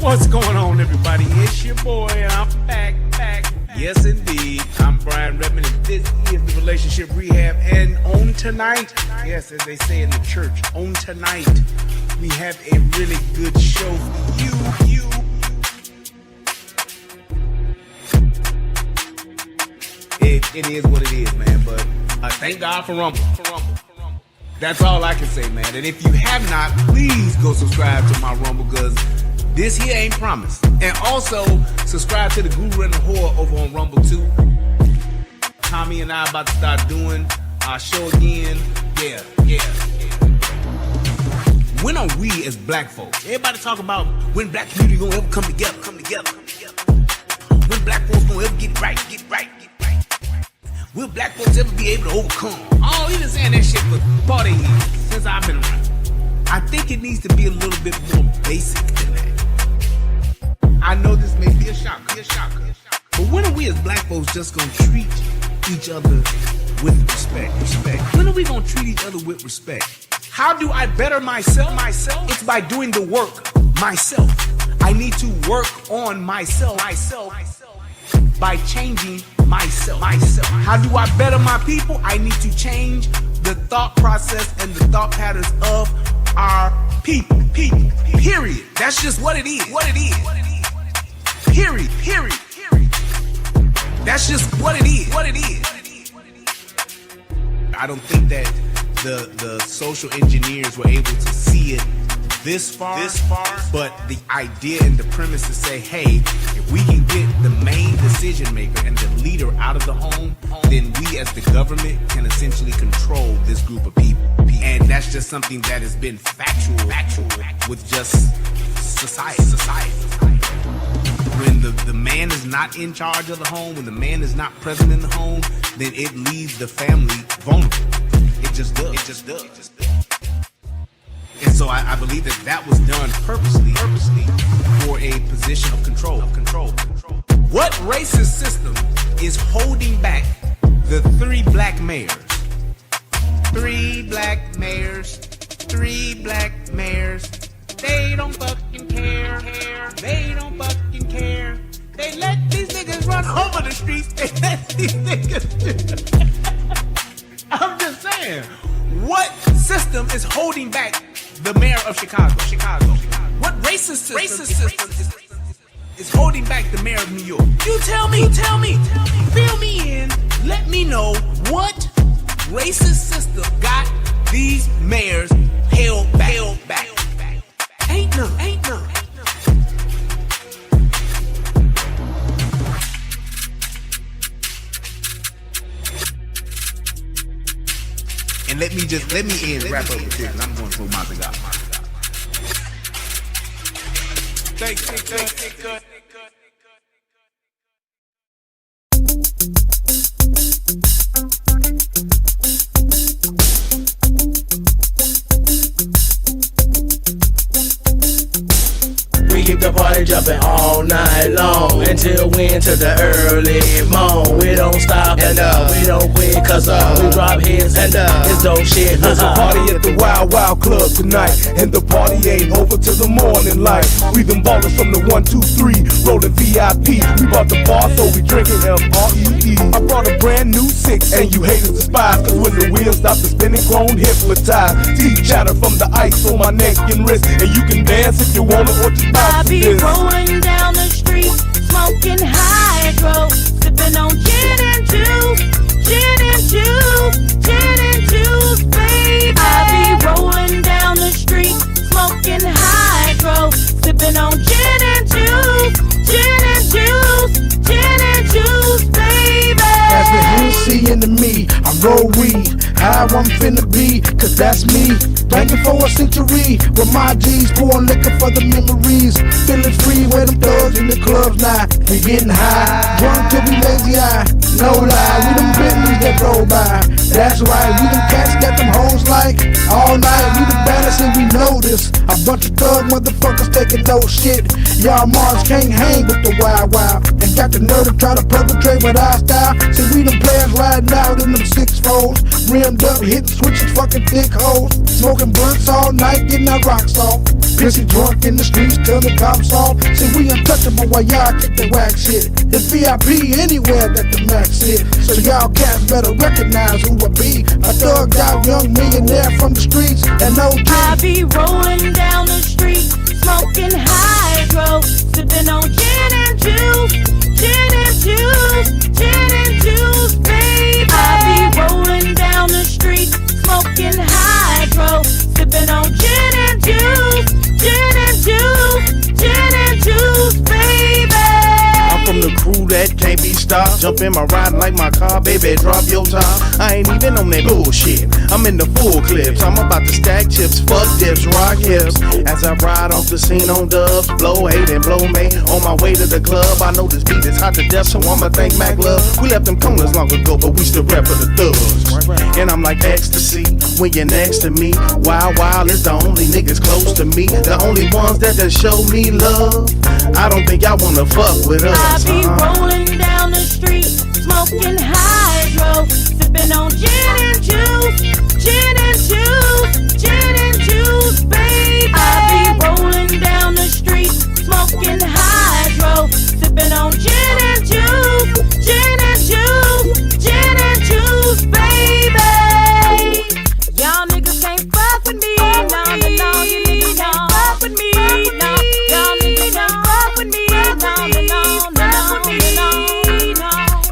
What's going on, everybody? It's your boy. I'm back. Yes, indeed. I'm Brian Redmond, and this is the Relationship Rehab. And on tonight, yes, as they say in the church, on tonight, we have a really good show for you. It is what it is, man. But thank God for Rumble. That's all I can say, man. And if you have not, please go subscribe to my Rumble, because this here ain't promised. And also, subscribe to the Guru and the Whore over on Rumble too. Tommy and I about to start doing our show again. Yeah. When are we as black folks? Everybody talk about when black community gonna ever come together. When black folks gonna ever get right. Will black folks ever be able to overcome? Oh, he been saying that shit for 40 years, since I've been around. I think it needs to be a little bit more basic than that. I know this may be a shocker. But when are we as black folks just gonna treat each other with respect? When are we gonna treat each other with respect? How do I better myself? It's by doing the work myself. I need to work on myself by changing myself. How do I better my people? I need to change the thought process and the thought patterns of our people. Period. That's just what it is. Period. That's just what it is. I don't think that the social engineers were able to see it this far, but the idea and the premise to say, hey, if we can get the main decision maker and the leader out of the home, then we as the government can essentially control this group of people. And that's just something that has been factual with just society. When the man is not in charge of the home, when the man is not present in the home, then it leaves the family vulnerable. It just does. And so I believe that was done purposely for a position of control. What racist system is holding back the 3 black mayors? 3 black mayors. They don't fucking care. They let these niggas run over the streets. They let these niggas. I'm just saying. What system is holding back the mayor of Chicago? What racist system is holding back the mayor of New York? You tell me. Fill me in. Let me know what racist system got these mayors held back. Ain't none. And let me wrap up with this, and I'm going to throw my thing out. Thanks. We keep the party jumping all night long until we into the early morn. We don't stop and we don't quit, cause we drop hits and it's dope shit. There's a party at the Wild Wild Club tonight, and the party ain't over till the morning light. We them ballers from the 1, 2, 3, rolling VIP. We bought the bar, so we drinking MREE. I brought a brand new 6, and you haters despise, cause when the wheels stop the spinning, grown hypnotized. Teeth chatter from the ice on my neck and wrist, and you can dance if you want it or just I be rolling down the street, smoking hydro, sipping on gin and juice, baby. I be rolling down the street, smoking hydro, sipping on gin and juice, baby. As the Hennessy into me, I roll weed. How I'm finna be, cause that's me. Banking for a century, with my G's, pouring liquor for the memories. Feeling free, where them thugs in the clubs now. We getting high, drunk till we lazy eye. No lie, we them Bentleys that roll by. That's right, we them cats that them hoes like. All night, we the baddest and we know this. A bunch of thug motherfuckers taking no shit. Y'all Mars can't hang with the Wild Wild, and got the nerve to try to perpetrate with our style. See, we them players riding out in them 6-4s, rimmed up, hitting switches, fucking thick hoes, smoking blunts all night, getting our rocks off. Pissy drunk in the streets till the cops off. See, we untouchable while y'all kick the whack shit. It's VIP anywhere that the max hit. So y'all cats better recognize who I be. A thugged out young millionaire from the streets and no I be rolling down the street, smoking hydro, sipping on gin and juice, gin and juice, gin and juice, baby. I be rolling down the street, smoking hydro, sipping on gin and juice, gin and juice, gin and juice, baby. I'm from the crew that can't be stopped. Jump in my ride like my car, baby, drop your top. I ain't even on that bullshit. I'm in the full clips. I'm about to stack chips, fuck dips, rock hips. As I ride off the scene on dubs, blow hate and blow me. On my way to the club, I know this beat is hot to death, so I'ma thank Mac Love. We left them corners long ago, but we still rep for the thugs. And I'm like ecstasy when you're next to me. Wild Wild is the only niggas close to me. The only ones that done show me love. I don't think y'all wanna fuck with us. I be rolling down the street, smoking hydro, sipping on gin and juice, gin and juice, gin and juice, baby. I be rolling down the street, smoking hydro, sipping on gin and juice, gin and juice, gin and juice, baby. Y'all niggas can't fuck with me, no, no, no, you niggas can't fuck with me, no. Y'all niggas can't fuck with me, no, no, no, no, no, no.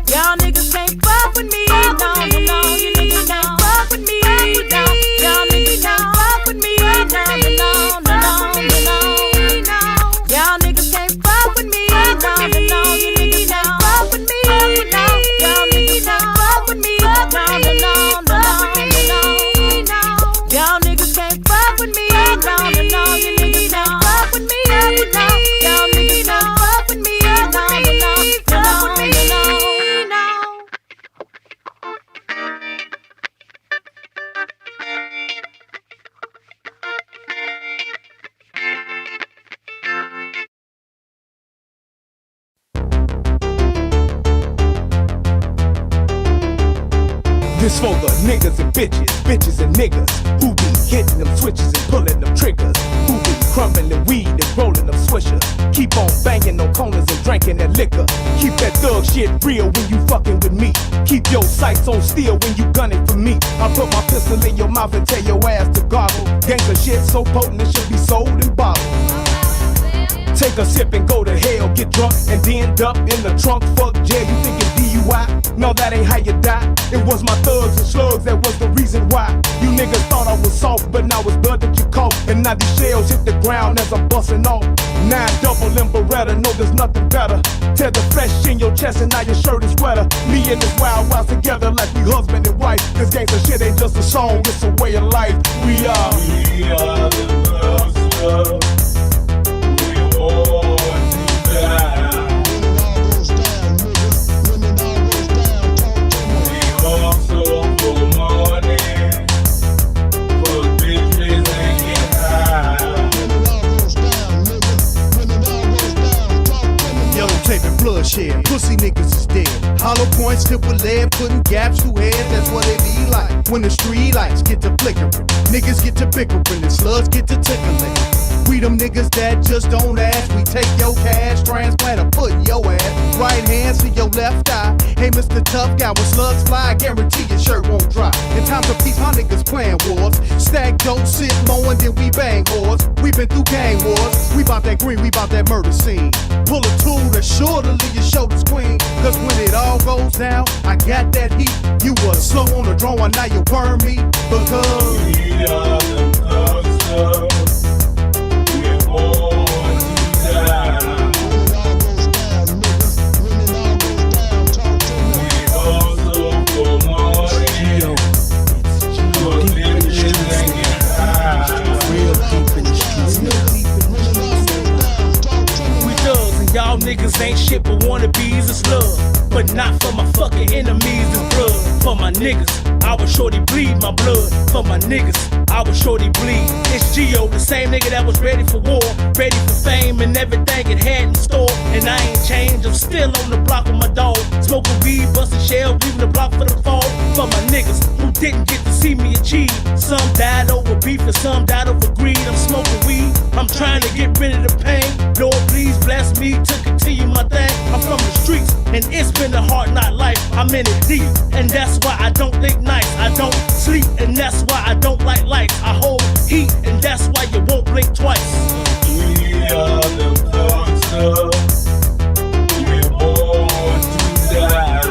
Y'all niggas can't fuck with me, no, no, no, you niggas can't fuck with me, no. Y'all niggas can't fuck with me, no, no, no, no, no. Y'all niggas can't fuck with me, no, no, no, you niggas can't fuck with me, no. Y'all niggas can't fuck with me, no, no, no, no, no. Y'all niggas can't fuck with me, no, no, no, you niggas can't fuck with me, no. Y'all niggas can't fuck with me, no, no, no, no. This for the niggas and bitches, bitches and niggas who be hitting them switches and pulling them triggers, who be crumbling weed and rolling them swishers. Keep on banging on corners and drinking that liquor. Keep that thug shit real when you fucking with me. Keep your sights on steel when you gunning for me. I put my pistol in your mouth and tell your ass to goggle. Gangsta shit so potent it should be sold in bottles. Take a sip and go to hell, get drunk and then end up in the trunk. Fuck jail, you thinking DUI? No, that ain't how you die. It was my thugs and slugs that was the reason why. You niggas thought I was soft, but now it's blood that you caught. And now these shells hit the ground as I'm busting off. 9 double in Beretta, no there's nothing better. Tear the flesh in your chest and now your shirt is wetter. Me and this wild wild together like we husband and wife. This gangsta shit ain't just a song, it's a way of life. We are the thugs. Bloodshed, pussy niggas is dead. Hollow points tipped with lead, putting gaps through heads. That's what it be like when the street lights get to flickering. Niggas get to bickering and slugs get to tickling. We them niggas that just don't ask. We take your cash, transplant a foot in your ass. Right hand to your left eye. Hey, Mr. Tough Guy, when slugs fly, I guarantee your shirt won't dry. In times of peace, my niggas playing wars. Stack dope, sit low, and then we bang wars. We been through gang wars. We bout that green, we bout that murder scene. Pull a tool that's sure to leave your shoulders clean. Cause when it all goes down, I got that heat. You was slow on the draw, and now you burn me. Because we are the thugs. Y'all niggas ain't shit but wannabes and slug. But not for my fucking enemies and blood. For my niggas, I was shorty bleed my blood. For my niggas, I was shorty bleed. It's Gio, the same nigga that was ready for war, ready for fame and everything it had in store. And I ain't changed, I'm still on the block with my dog. Smoking weed, busting shells, leaving the block for the fall. For my niggas who didn't get to see me achieve. Some died over beef and some died over greed. I'm smoking weed, I'm trying to get rid of the pain. Lord, please bless me to continue my thing. I'm from the streets, and it's been a hard night life. I'm in it deep, and that's why I don't think nice. I don't sleep, and that's why I don't like lights. I hold heat, and that's why you won't blink twice. We are the thugs. We're born to die.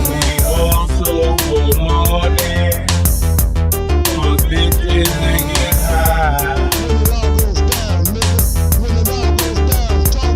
We also for money, for bitches and get high.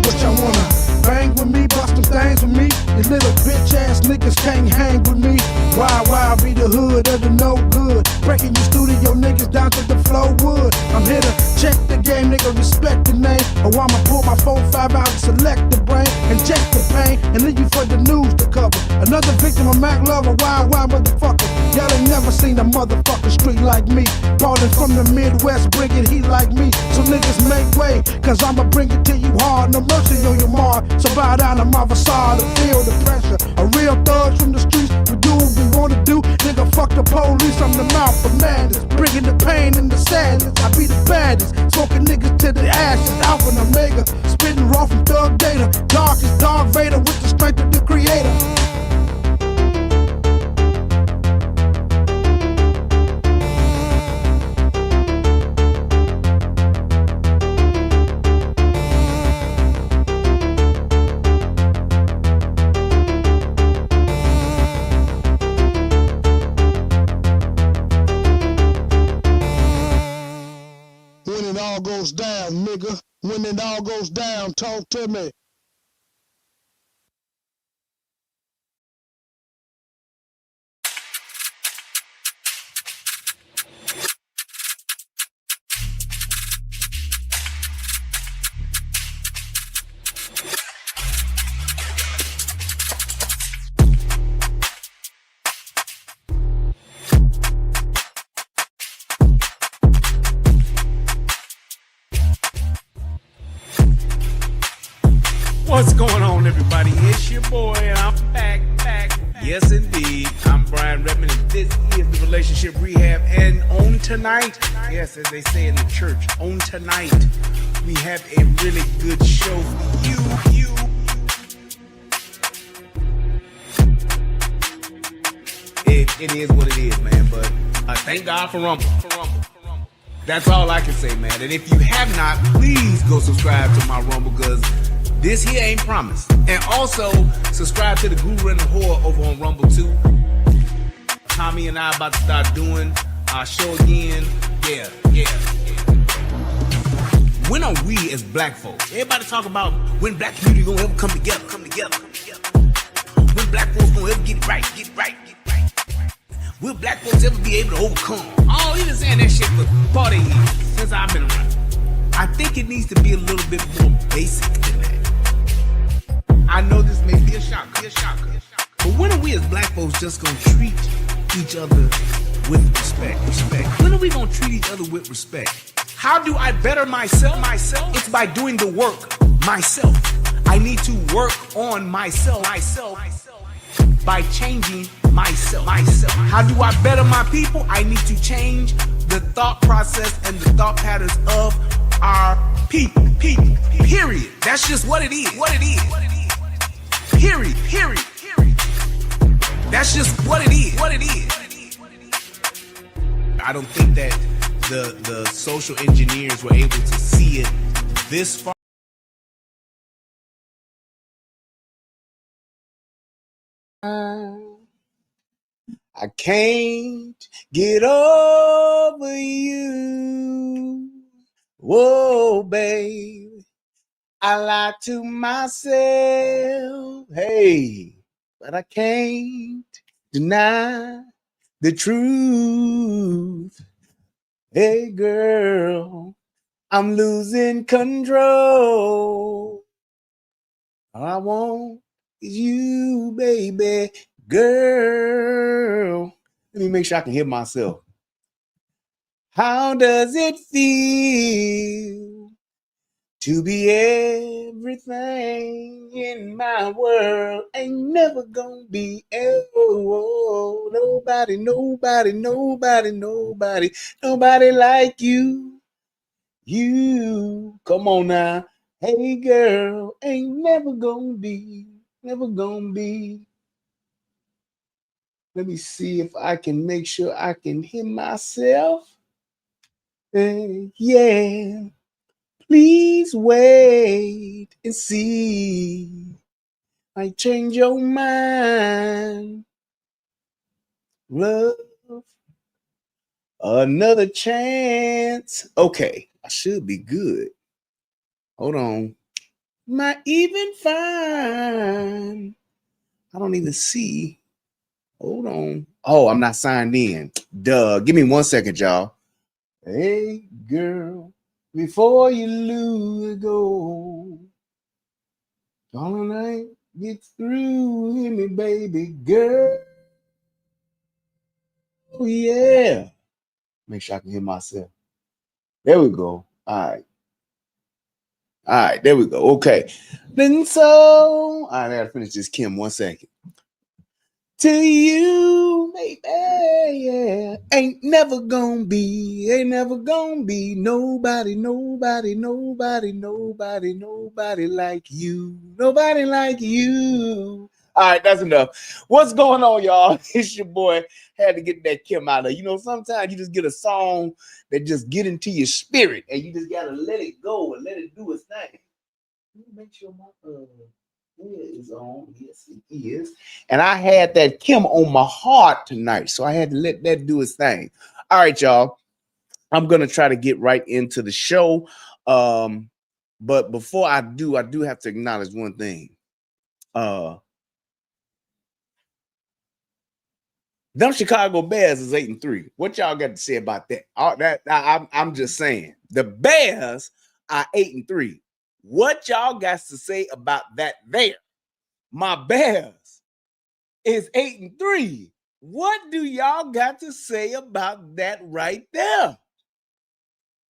What y'all wanna bang with me, bust them things with me? These little bitch ass niggas can't hang with me. Why be the hood of the no good? Breaking your studio niggas down to the flow wood. I'm here to check the game, nigga, respect the name. Or I'ma pull my 4-5 out and select the brain, inject the pain, and leave you for the news to cover. Another victim of Mac Lover, wild motherfucker. Y'all ain't never seen a motherfucking street like me. Ballin' from the Midwest, bringing heat like me. So niggas make way, cause I'ma bring it to you hard. No mercy on your mark, so bow down to my facade and feel the pressure. A real thug from the streets, we do what we wanna do. Nigga, fuck the police, I'm the mouth of madness. Bringing the pain and the sadness, I be the baddest. Smoking niggas to the ashes, Alpha and Omega. Spitting raw from Thug Data. Dark as Darth Vader with the strength of the creator. When it all goes down, nigga. When it all goes down, talk to me. What's going on, everybody? It's your boy, and I'm back. Yes, indeed. I'm Brian Redmond, and this is the Relationship Rehab. And on tonight, yes, as they say in the church, on tonight, we have a really good show for you. It is what it is, man. But thank God for Rumble. That's all I can say, man. And if you have not, please go subscribe to my Rumble, because this here ain't promised. And also, subscribe to the Guru and the Whore over on Rumble too. Tommy and I about to start doing our show again. Yeah. When are we as black folks? Everybody talk about when black community gonna ever come together. When black folks gonna ever get right. Will black folks ever be able to overcome? Oh, he been saying that shit for 40 years since I've been around. I think it needs to be a little bit more basic than that. I know this may be a shocker. But when are we as black folks just gonna treat each other with respect? When are we gonna treat each other with respect? How do I better myself? It's by doing the work myself. I need to work on myself by changing myself. How do I better my people? I need to change the thought process and the thought patterns of our people. Period. That's just what it is. Period. That's just what it is. I don't think that the social engineers were able to see it this far. I can't get over you. Whoa, babe. I lie to myself. Hey, but I can't deny the truth. Hey, girl, I'm losing control. All I want is you, baby girl. Let me make sure I can hear myself. How does it feel to be everything in my world? Ain't never gonna be nobody, nobody, nobody, nobody, nobody like you. You, come on now. Hey girl, ain't never gonna be, never gonna be. Let me see if I can make sure I can hear myself. Yeah. Please wait and see. I change your mind. Love. Another chance. Okay, I should be good. Hold on. Not even fine. I don't even see. Hold on. Oh, I'm not signed in. Duh. Give me 1 second, y'all. Hey, girl, before you lose go, all night get through, hear me, baby girl. Oh, yeah. Make sure I can hear myself. There we go. All right. All right, there we go. Okay. Then so, all right, I gotta finish this Kim 1 second. To you, baby, yeah. Ain't never gonna be nobody, nobody, nobody, nobody, nobody like you. Nobody like you. All right, that's enough. What's going on, y'all? It's your boy. Had to get that Kim out of. You know, sometimes you just get a song that just get into your spirit, and you just gotta let it go and let it do its thing. Let me make sure my is on. Yes, it is. And I had that Kim on my heart tonight, so I had to let that do its thing. All right, y'all. I'm gonna try to get right into the show. But before I do have to acknowledge one thing. Them Chicago Bears is 8-3. What y'all got to say about that? I'm just saying. The Bears are 8-3. What y'all got to say about that there? My Bears is 8-3. What do y'all got to say about that right there?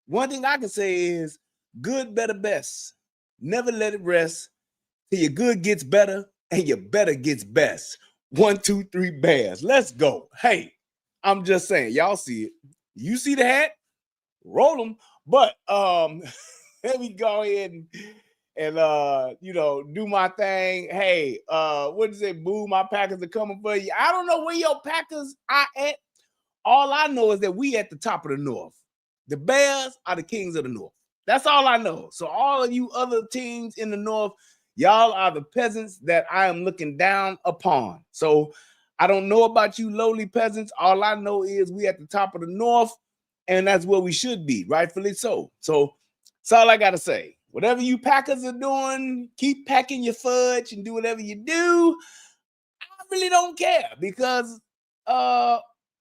One thing I can say is good, better, best. Never let it rest till your good gets better and your better gets best. 1, 2, 3 Bears. Let's go. Hey, I'm just saying, y'all see it. You see the hat? Roll them. But let me go ahead and do my thing. Hey, what is it? Boo, my Packers are coming for you. I don't know where your Packers are at. All I know is that we at the top of the North. The Bears are the kings of the North. That's all I know. So all of you other teams in the North, y'all are the peasants that I am looking down upon. So I don't know about you lowly peasants. All I know is we at the top of the North, and that's where we should be, rightfully so. So that's all I got to say. Whatever you Packers are doing, keep packing your fudge and do whatever you do. I really don't care because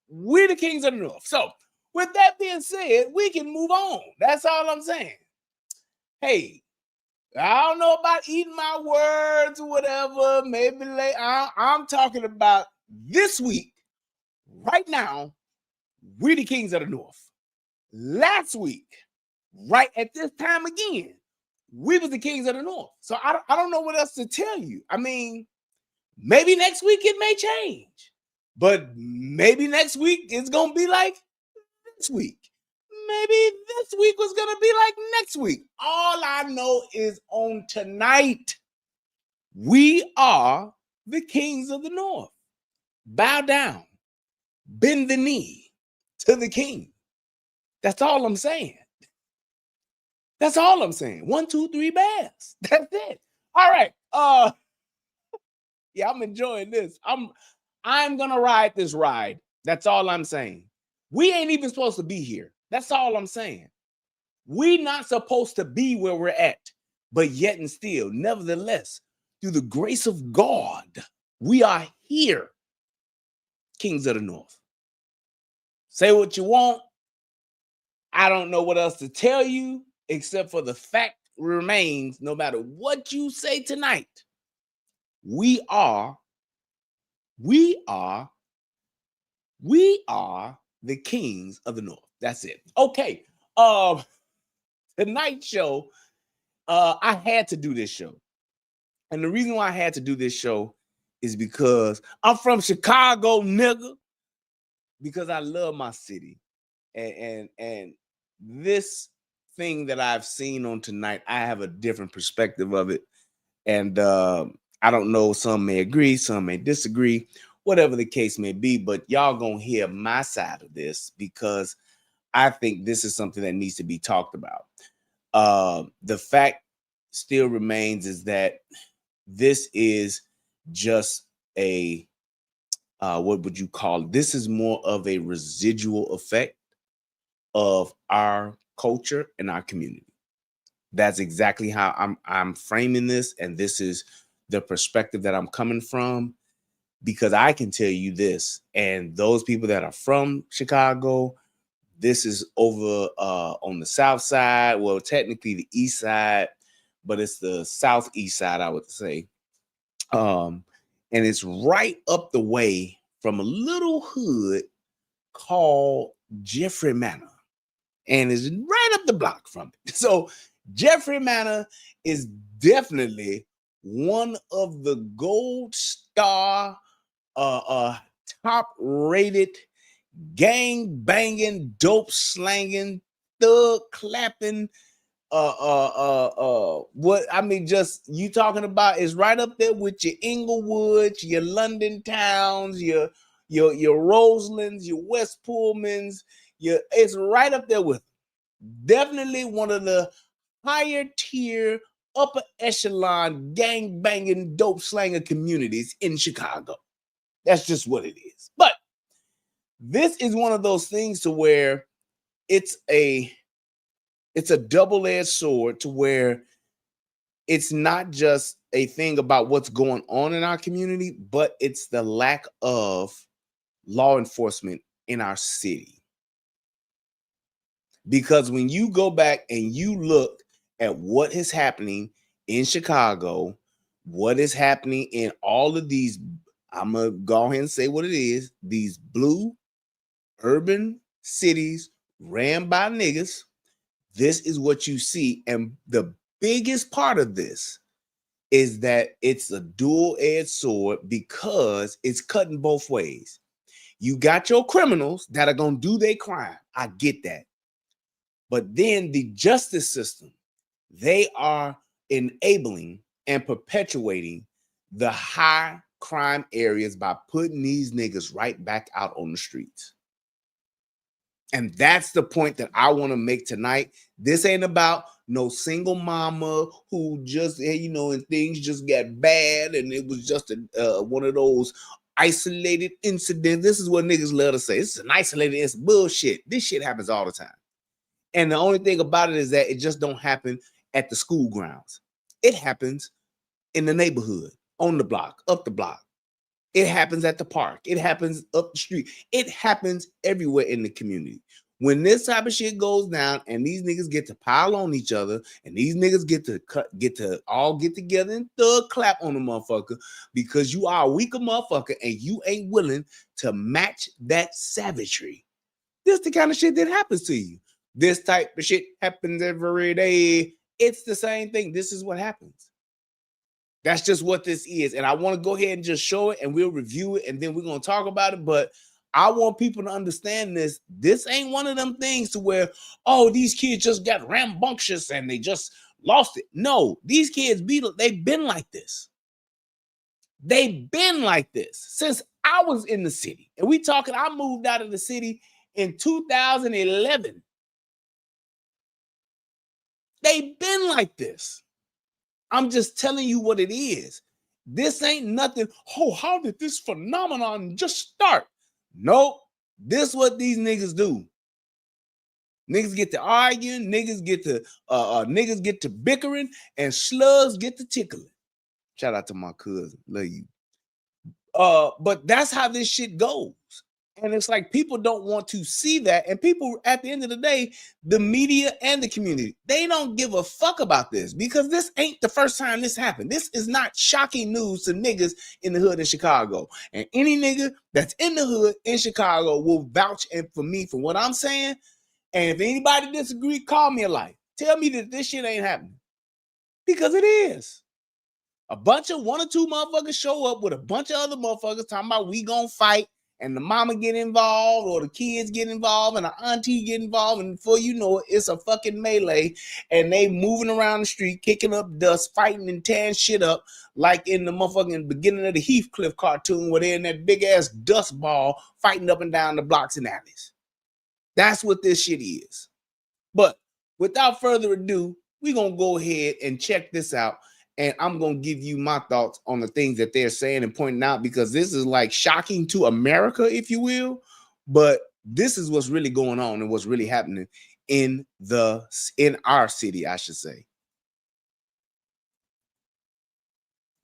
we're the kings of the North. So with that being said, we can move on. That's all I'm saying. Hey, I don't know about eating my words or whatever. Maybe later. I'm talking about this week, right now, we're the kings of the North. Last week, right at this time again, we was the kings of the North. So I don't know what else to tell you. I mean, maybe next week it may change. But maybe next week it's going to be like this week. Maybe this week was going to be like next week. All I know is on tonight, we are the kings of the North. Bow down, bend the knee to the king. That's all I'm saying. That's all I'm saying. 1, 2, 3 Bears. That's it. All right. Yeah, I'm enjoying this. I'm gonna ride this ride. That's all I'm saying. We ain't even supposed to be here. That's all I'm saying. We not supposed to be where we're at, but yet and still, nevertheless, through the grace of God, we are here, kings of the North. Say what you want. I don't know what else to tell you. except for the fact remains, no matter what you say tonight, we are the kings of the North. That's it. Okay. Tonight's show, I had to do this show. And the reason why I had to do this show is because I'm from Chicago, nigga. Because I love my city. And this thing that I've seen on tonight, I have a different perspective of it. And I don't know, some may agree, some may disagree, whatever the case may be, but y'all gonna hear my side of this because I think this is something that needs to be talked about. The fact still remains is that this is just a, what would you call it? This is more of a residual effect of our culture and our community. That's exactly how I'm framing this, and this is the perspective that I'm coming from, because I can tell you this, and those people that are from Chicago, this is over on the south side, well, technically the east side, but it's the southeast side, I would say. And it's right up the way from a little hood called Jeffrey Manor, and it's right up the block from it. So Jeffrey Manor is definitely one of the gold star, top rated, gang banging, dope slanging, thug clapping, what I mean, just you talking about is right up there with your Inglewoods, your London Towns, your Roselands, your West Pullmans, it's right up there with them. Definitely one of the higher tier, upper echelon gang banging, dope slanger communities in Chicago. That's just what it is. But this is one of those things to where it's a double-edged sword, to where it's not just a thing about what's going on in our community, but it's the lack of law enforcement in our city. Because when you go back and you look at what is happening in Chicago, what is happening in all of these, I'm going to go ahead and say what it is, these blue urban cities ran by niggas, this is what you see. And the biggest part of this is that it's a dual-edged sword because it's cutting both ways. You got your criminals that are going to do their crime. I get that. But then the justice system, they are enabling and perpetuating the high crime areas by putting these niggas right back out on the streets. And that's the point that I want to make tonight. This ain't about no single mama who just, and things just got bad and it was just one of those isolated incidents. This is what niggas love to say. This is an isolated incident. Bullshit. This shit happens all the time. And the only thing about it is that it just don't happen at the school grounds. It happens in the neighborhood, on the block, up the block. It happens at the park. It happens up the street. It happens everywhere in the community. When this type of shit goes down and these niggas get to pile on each other and these niggas get to all get together and thug clap on the motherfucker because you are a weaker motherfucker and you ain't willing to match that savagery. This the kind of shit that happens to you. This type of shit happens every day. It's the same thing. This is what happens. That's just what this is. And I want to go ahead and just show it and we'll review it and then we're going to talk about it. But I want people to understand this. This ain't one of them things to where, oh, these kids just got rambunctious and they just lost it. No, these kids, they've been like this. They've been like this since I was in the city. And I moved out of the city in 2011. They've been like this. I'm just telling you what it is. This ain't nothing. Oh, how did this phenomenon just start? Nope. This is what these niggas do. Niggas get to arguing, niggas get to bickering, and slugs get to tickling. Shout out to my cousin. Love you. But that's how this shit goes. And it's like people don't want to see that. And people, at the end of the day, the media and the community, they don't give a fuck about this because this ain't the first time this happened. This is not shocking news to niggas in the hood in Chicago. And any nigga that's in the hood in Chicago will vouch for me for what I'm saying. And if anybody disagree, call me a liar. Tell me that this shit ain't happening. Because it is. A bunch of 1 or 2 motherfuckers show up with a bunch of other motherfuckers talking about we gonna fight. And the mama get involved or the kids get involved and the auntie get involved. And before you know it, it's a fucking melee. And they moving around the street, kicking up dust, fighting and tearing shit up like in the motherfucking beginning of the Heathcliff cartoon where they're in that big-ass dust ball fighting up and down the blocks and alleys. That's what this shit is. But without further ado, we're going to go ahead and check this out. And I'm going to give you my thoughts on the things that they're saying and pointing out because this is like shocking to America, if you will. But this is what's really going on and what's really happening in our city, I should say.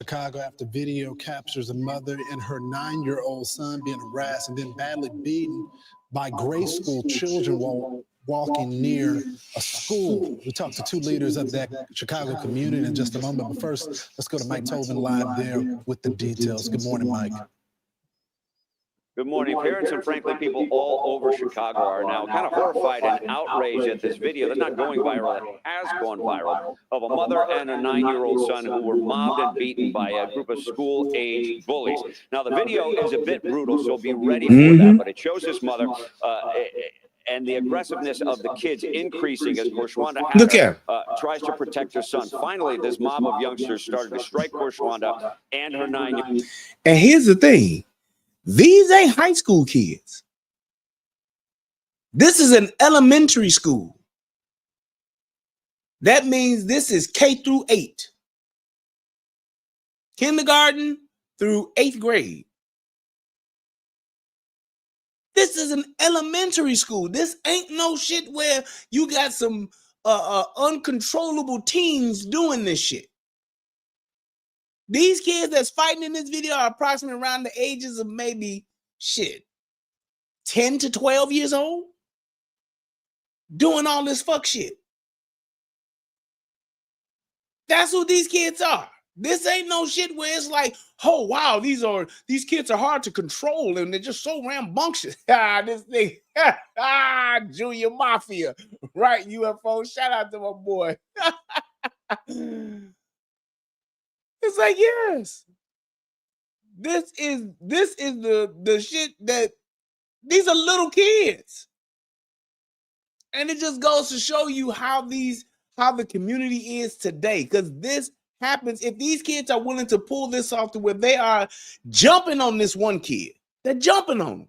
Chicago after video captures a mother and her 9-year-old son being harassed and then badly beaten by grade school children while walking near a school. We talked to 2 leaders of that Chicago community in just a moment, but first, let's go to Mike Tobin live there with the details. Good morning, Mike. Good morning. Parents and frankly people all over Chicago are now kind of horrified and outraged at this video that's not going viral, it has gone viral, of a mother and a 9-year-old son who were mobbed and beaten by a group of school-age bullies. Now, the video is a bit brutal, so be ready for that, but it shows this mother and the aggressiveness of the kids increasing as Korshwanda tries to protect her son. Finally, this mob of youngsters started to strike Korshwanda and her 9-year-old. And here's the thing. These ain't high school kids. This is an elementary school. That means this is K through 8. Kindergarten through 8th grade. This is an elementary school. This ain't no shit where you got some uncontrollable teens doing this shit. These kids that's fighting in this video are approximately around the ages of maybe, 10 to 12 years old. Doing all this fuck shit. That's who these kids are. This ain't no shit where it's like, oh wow, these kids are hard to control and they're just so rambunctious. This thing, Junior Mafia, right? UFO. Shout out to my boy. It's like, yes, this is the shit that these are little kids, and it just goes to show you how the community is today. Because this happens if these kids are willing to pull this off to where they are jumping on this one kid. They're jumping on him.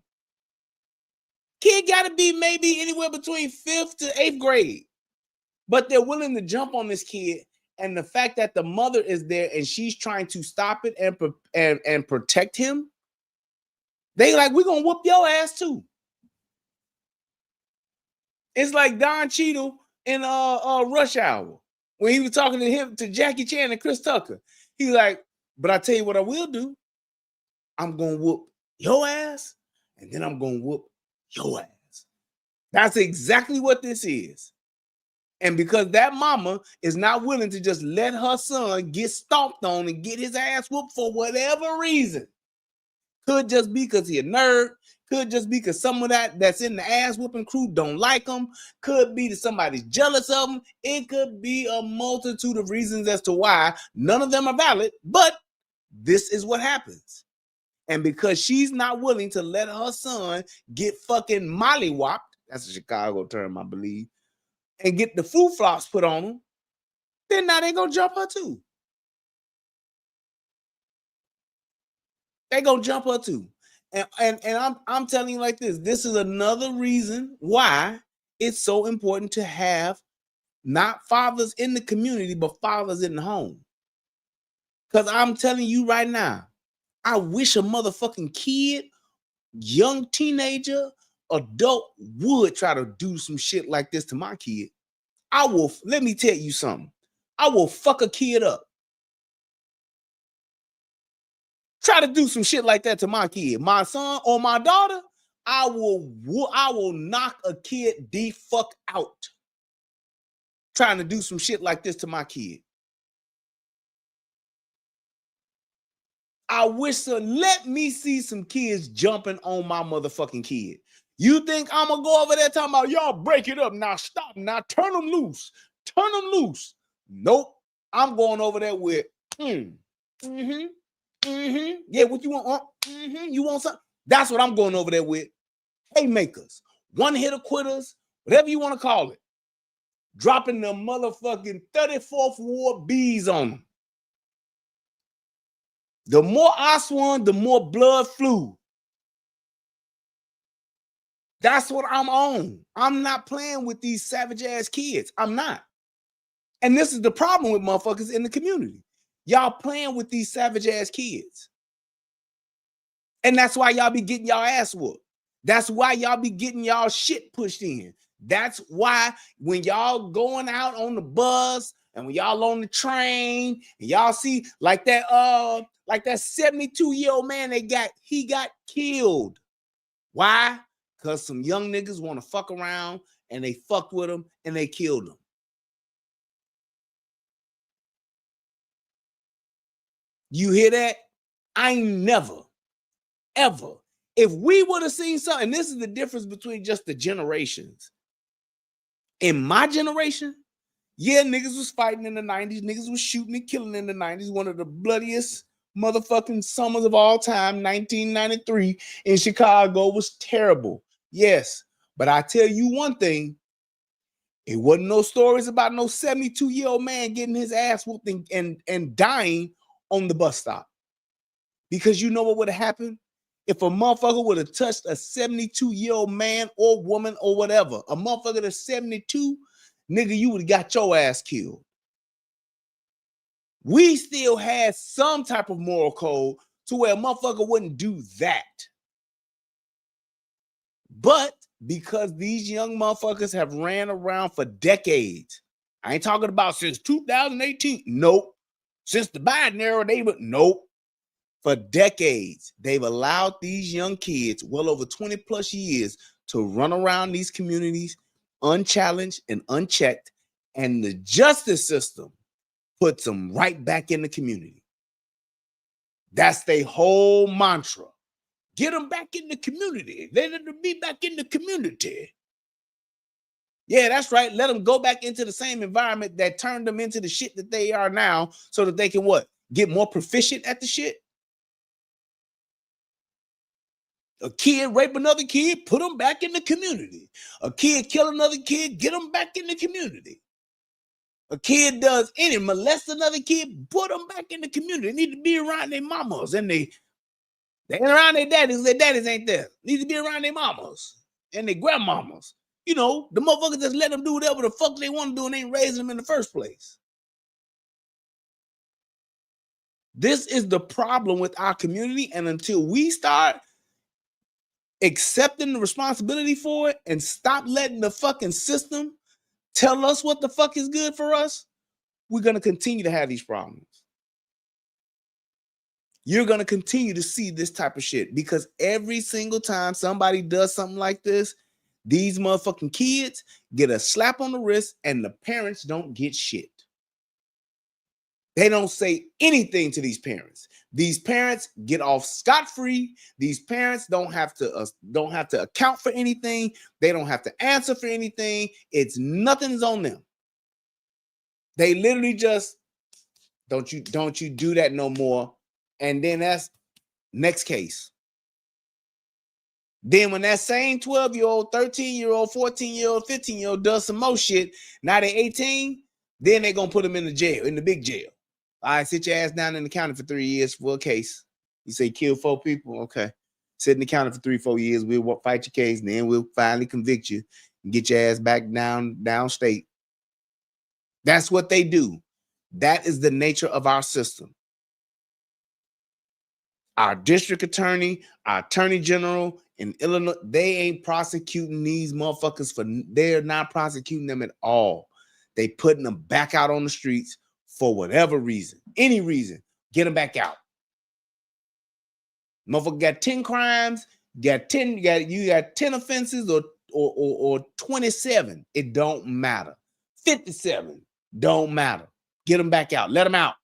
Kid got to be maybe anywhere between 5th to 8th grade, but they're willing to jump on this kid. And the fact that the mother is there and she's trying to stop it and protect him, they like, we're gonna whoop your ass too. It's like Don Cheadle in Rush Hour when he was talking to Jackie Chan and Chris Tucker. He's like, but I tell you what I will do. I'm gonna whoop your ass, and then I'm gonna whoop your ass. That's exactly what this is. And because that mama is not willing to just let her son get stomped on and get his ass whooped for whatever reason, could just be because he a nerd, could just be because someone that's in the ass whooping crew don't like him, could be that somebody's jealous of him. It could be a multitude of reasons as to why. None of them are valid, but this is what happens. And because she's not willing to let her son get fucking mollywopped, that's a Chicago term, I believe, and get the foo-flops put on them, then now they're gonna jump her too. They're gonna jump her too. And I'm telling you like this is another reason why it's so important to have not fathers in the community, but fathers in the home. Because I'm telling you right now, I wish a motherfucking kid, young teenager, adult would try to do some shit like this to my kid. Let me tell you something. I will fuck a kid up. Try to do some shit like that to my kid, my son or my daughter. I will knock a kid the fuck out trying to do some shit like this to my kid. I wish to let me see some kids jumping on my motherfucking kid. You think I'm gonna go over there talking about y'all break it up now? Stop now, turn them loose, turn them loose. Nope, I'm going over there with yeah. What you want? You want something? That's what I'm going over there with. Haymakers, one hitter quitters, whatever you want to call it. Dropping the motherfucking 34th Ward B's on them. The more I swung, the more blood flew. That's what I'm on. I'm not playing with these savage ass kids. I'm not. And this is the problem with motherfuckers in the community. Y'all playing with these savage ass kids. And that's why y'all be getting y'all ass whooped. That's why y'all be getting y'all shit pushed in. That's why when y'all going out on the bus and when y'all on the train and y'all see like that 72-year-old man he got killed. Why? Because some young niggas want to fuck around and they fucked with him and they killed him. You hear that? I ain't never, ever. If we would have seen something, this is the difference between just the generations. In my generation, yeah, niggas was fighting in the 90s. Niggas was shooting and killing in the 90s. One of the bloodiest motherfucking summers of all time, 1993 in Chicago was terrible. Yes, but I tell you one thing, it wasn't no stories about no 72-year-old man getting his ass whooped and dying on the bus stop. Because you know what would have happened? If a motherfucker would have touched a 72-year-old man or woman or whatever, a motherfucker that's 72, nigga, you would have got your ass killed. We still had some type of moral code to where a motherfucker wouldn't do that. But because these young motherfuckers have ran around for decades, I ain't talking about since 2018. Nope. Since the Biden era, nope. For decades, they've allowed these young kids, well over 20 plus years, to run around these communities unchallenged and unchecked, and the justice system puts them right back in the community. That's their whole mantra. Get them back in the community. Let them be back in the community. Yeah, that's right. Let them go back into the same environment that turned them into the shit that they are now so that they can what? Get more proficient at the shit? A kid rape another kid, put them back in the community. A kid kill another kid, get them back in the community. A kid does molest another kid, put them back in the community. They need to be around their mamas and they ain't around their daddies. Their daddies ain't there. Need to be around their mamas and their grandmamas. You know, the motherfuckers just let them do whatever the fuck they want to do and ain't raising them in the first place. This is the problem with our community, and until we start accepting the responsibility for it and stop letting the fucking system tell us what the fuck is good for us, we're going to continue to have these problems. You're going to continue to see this type of shit because every single time somebody does something like this, these motherfucking kids get a slap on the wrist and the parents don't get shit. They don't say anything to these parents. These parents get off scot-free. These parents don't have to account for anything. They don't have to answer for anything. It's nothing's on them. They literally just don't you do that no more. And then that's next case. Then when that same 12-year-old, 13-year-old, 14-year-old, 15-year-old does some more shit, now they're 18, then they're going to put them in the jail, in the big jail. All right, sit your ass down in the county for 3 years for a case. You say kill 4 people? Okay. Sit in the county for 3-4 years. We'll fight your case, and then we'll finally convict you and get your ass back downstate. That's what they do. That is the nature of our system. Our district attorney, our attorney general in Illinois, they ain't prosecuting these motherfuckers they're not prosecuting them at all. They putting them back out on the streets for whatever reason, any reason, get them back out. Motherfucker got 10 crimes, got 10, you got 10 offenses or 27. It don't matter. 57 don't matter. Get them back out. Let them out.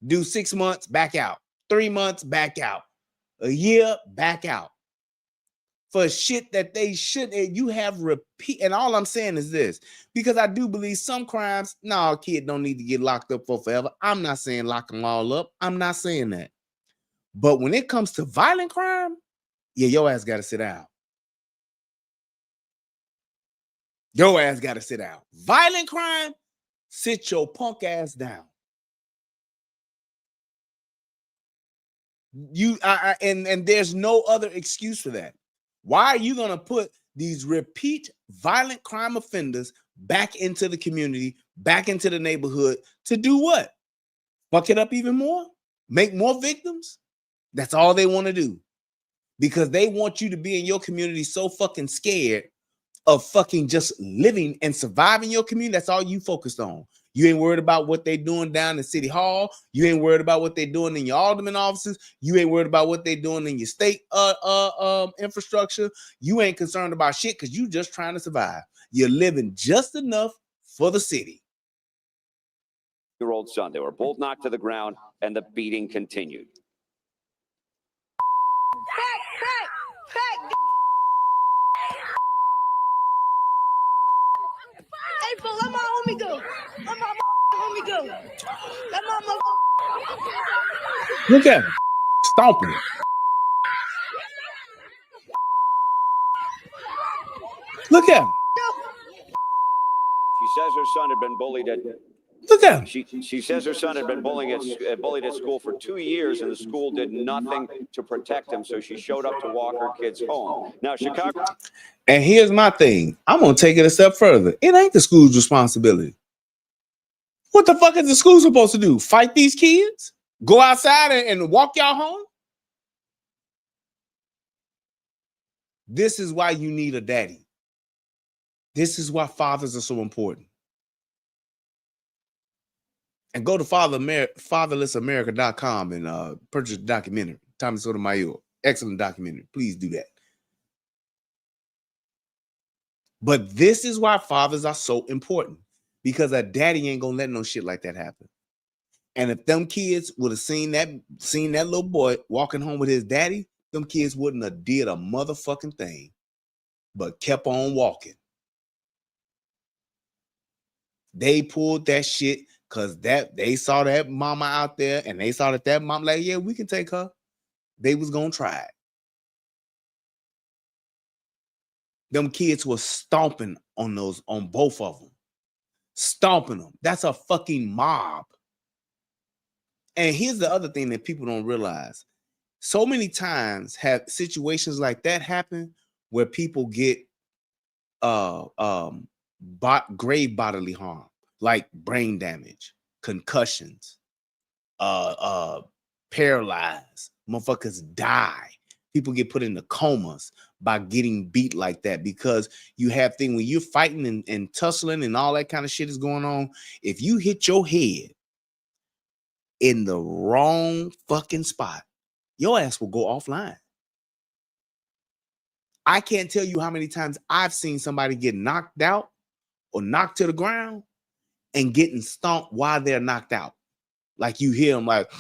Do 6 months, back out. 3 months, back out. A year, back out. For shit that they shouldn't. You have repeat. And all I'm saying is this, because I do believe some crimes, no, kid don't need to get locked up for forever. I'm not saying lock them all up. I'm not saying that. But when it comes to violent crime, yeah, your ass got to sit down. Your ass got to sit down. Violent crime, sit your punk ass down. And there's no other excuse for that. Why are you gonna put these repeat violent crime offenders back into the community, back into the neighborhood to do what? Fuck it up even more? Make more victims? That's all they want to do. Because they want you to be in your community so fucking scared of fucking just living and surviving your community. That's all you focused on. You ain't worried about what they doing down in City Hall. You ain't worried about what they doing in your alderman offices. You ain't worried about what they doing in your state infrastructure. You ain't concerned about shit because you just trying to survive. You're living just enough for the city. Year-old son. They were both knocked to the ground, and the beating continued. Hey, bro, let my homie go. Let my homie go. Let my Look at him. Stomping it. Look at him. She says her son had been bullied at. Look at him. She says her son had been bullied at school for 2 years, and the school did nothing to protect him. So she showed up to walk her kids home. Now, Chicago. And here's my thing. I'm going to take it a step further. It ain't the school's responsibility. What the fuck is the school supposed to do? Fight these kids? Go outside and walk y'all home? This is why you need a daddy. This is why fathers are so important. And go to fatherlessamerica.com and purchase the documentary. Tommy Sotomayor. Excellent documentary. Please do that. But this is why fathers are so important. Because a daddy ain't gonna let no shit like that happen. And if them kids would have seen that little boy walking home with his daddy, them kids wouldn't have did a motherfucking thing, but kept on walking. They pulled that shit because they saw that mama out there, and they saw that mom like, yeah, we can take her. They was gonna try it. Them kids were stomping on both of them. Stomping them. That's a fucking mob. And here's the other thing that people don't realize. So many times have situations like that happen where people get grave bodily harm, like brain damage, concussions, paralyzed, motherfuckers die. People get put into comas by getting beat like that, because you have things when you're fighting and tussling and all that kind of shit is going on. If you hit your head in the wrong fucking spot, your ass will go offline. I can't tell you how many times I've seen somebody get knocked out or knocked to the ground and getting stomped while they're knocked out. Like you hear them like,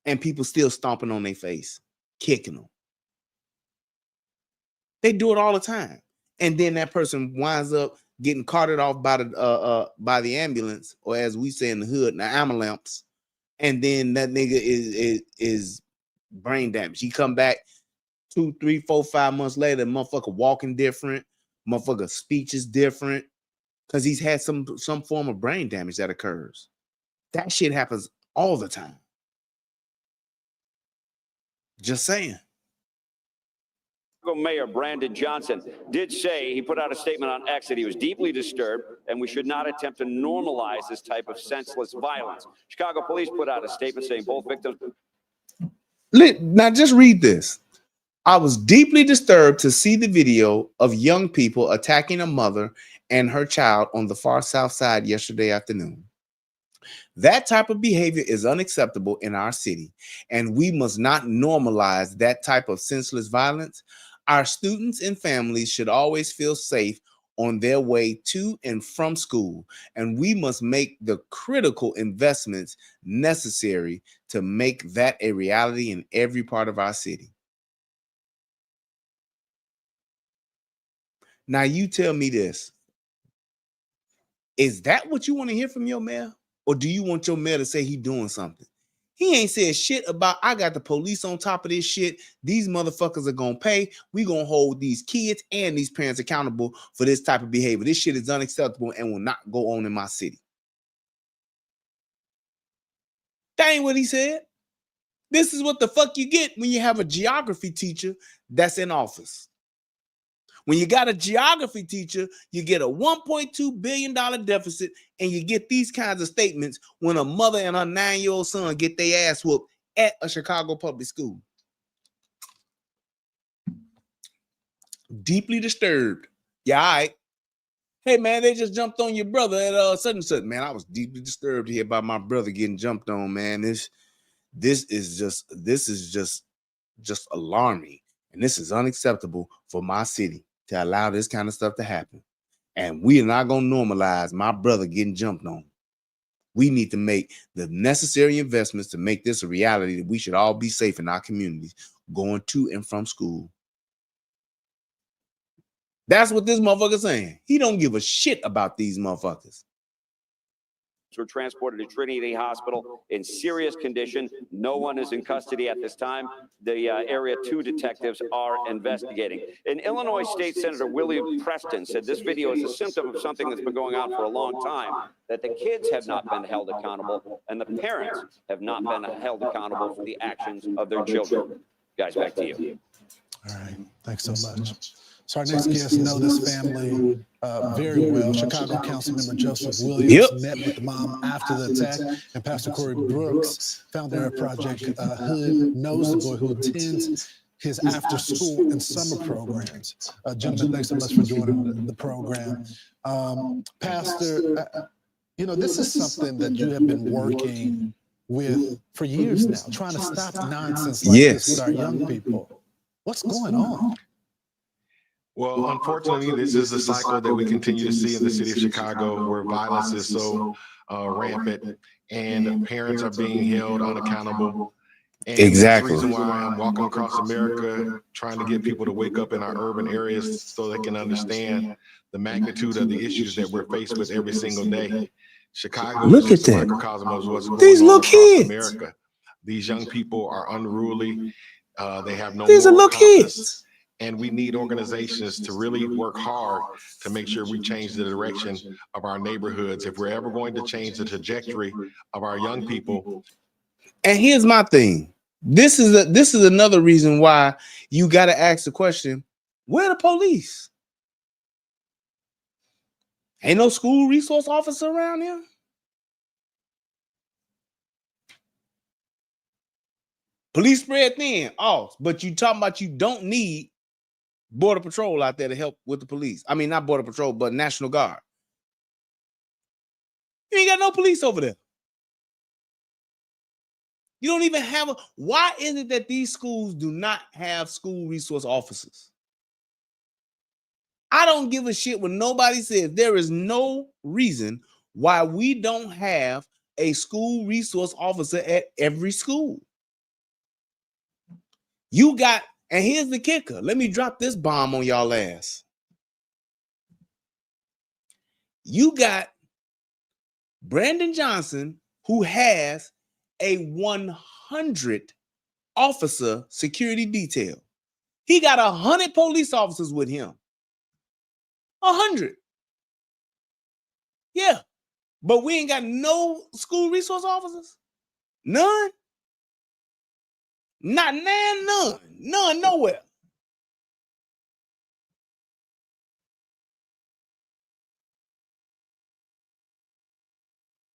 and people still stomping on their face, kicking them. They do it all the time. And then that person winds up getting carted off by the ambulance, or as we say in the hood, the ambulance. And then that nigga is brain damage. He come back 2, 3, 4, 5 months later, motherfucker walking different, motherfucker speech is different, because he's had some form of brain damage that occurs. That shit happens all the time. Just saying. Mayor Brandon Johnson did say, he put out a statement on X that he was deeply disturbed and we should not attempt to normalize this type of senseless violence. Chicago police put out a statement saying both victims. Now just read this. I was deeply disturbed to see the video of young people attacking a mother and her child on the far south side yesterday afternoon. That type of behavior is unacceptable in our city, and we must not normalize that type of senseless violence. Our students and families should always feel safe on their way to and from school, and we must make the critical investments necessary to make that a reality in every part of our city. Now, you tell me this. Is that what you want to hear from your mayor? Or do you want your mayor to say he doing something? He ain't said shit about, I got the police on top of this shit. These motherfuckers are going to pay. We going to hold these kids and these parents accountable for this type of behavior. This shit is unacceptable and will not go on in my city. That ain't what he said. This is what the fuck you get when you have a geography teacher that's in office. When you got a geography teacher, you get a $1.2 billion deficit, and you get these kinds of statements when a mother and her 9-year-old son get their ass whooped at a Chicago public school. Deeply disturbed. Yeah, all right. Hey, man, they just jumped on your brother at such and such. Man, I was deeply disturbed to hear about my brother getting jumped on, man. This is just alarming, and this is unacceptable for my city to allow this kind of stuff to happen. And we are not going to normalize my brother getting jumped on. We need to make the necessary investments to make this a reality that we should all be safe in our communities going to and from school. That's what this motherfucker's saying. He don't give a shit about these motherfuckers. Were transported to Trinity Hospital in serious condition. No one is in custody at this time. The Area 2 detectives are investigating. And Illinois State Senator William Preston said this video is a symptom of something that's been going on for a long time, that the kids have not been held accountable and the parents have not been held accountable for the actions of their children. Guys, back to you. All right. Thanks so much. So our next guests know this family very well. Chicago Councilmember Joseph Williams met with the mom after the attack, and Pastor Corey Brooks, founder of Project Hood, knows the boy who attends his after-school and summer programs. Gentlemen, thanks so much for joining the program. Pastor, you know, this is something that you have been working with for years now, trying to stop nonsense like this with our young people. What's going on? Well, unfortunately, this is a cycle that we continue to see in the city of Chicago, where violence is so rampant and parents are being held unaccountable. And exactly. That's the reason why I'm walking across America, trying to get people to wake up in our urban areas so they can understand the magnitude of the issues that we're faced with every single day. Chicago Look is at a them. microcosm of what's going These on little across kids. America. These young people are unruly. They have no These are moral little compass. kids. And we need organizations to really work hard to make sure we change the direction of our neighborhoods. If we're ever going to change the trajectory of our young people. And here's my thing. This is another reason why you got to ask the question, where are the police? Ain't no school resource officer around here? Police spread thin. Oh, but you talking about you don't need Border Patrol out there to help with the police. I mean, not Border Patrol, but National Guard. You ain't got no police over there. You don't even have why is it that these schools do not have school resource officers? I don't give a shit when nobody says. There is no reason why we don't have a school resource officer at every school. You got, and here's the kicker. Let me drop this bomb on y'all ass. You got Brandon Johnson, who has a 100 officer security detail. He got 100 police officers with him. 100. Yeah. But we ain't got no school resource officers. None. Not none. None nowhere.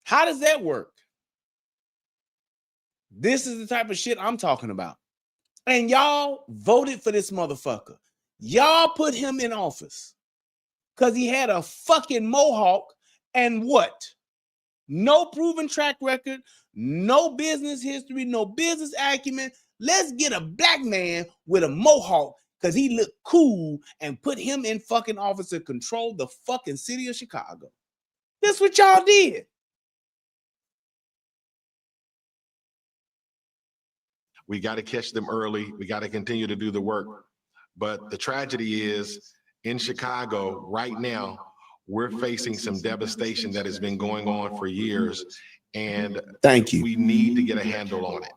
How does that work? This is the type of shit I'm talking about. And y'all voted for this motherfucker. Y'all put him in office because he had a fucking mohawk and what? no proven track record, no business history, no business acumen. Let's get a black man with a mohawk because he looked cool and put him in fucking office to control the fucking city of Chicago. That's what y'all did. We got to catch them early. We got to continue to do the work. But the tragedy is in Chicago right now, we're facing some devastation that has been going on for years. And thank you. We need to get a handle on it.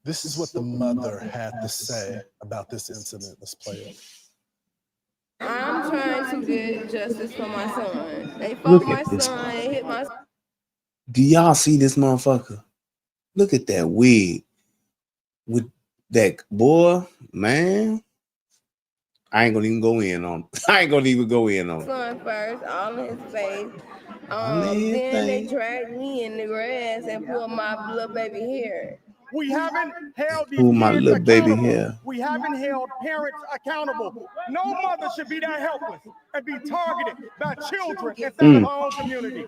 This is what the mother had to say about this incident. Let's play it. I'm trying to get justice for my son. They fought my son, they hit my son. Do y'all see this motherfucker? Look at that wig. With that boy, man. I ain't gonna even go in on it. I ain't gonna even go in on it. Son first, all in his face. Then they dragged me in the grass and pulled my little baby hair. We haven't held these Who my kids little baby accountable. here? We haven't held parents accountable. No mother should be that helpless and be targeted by children inside of her own community.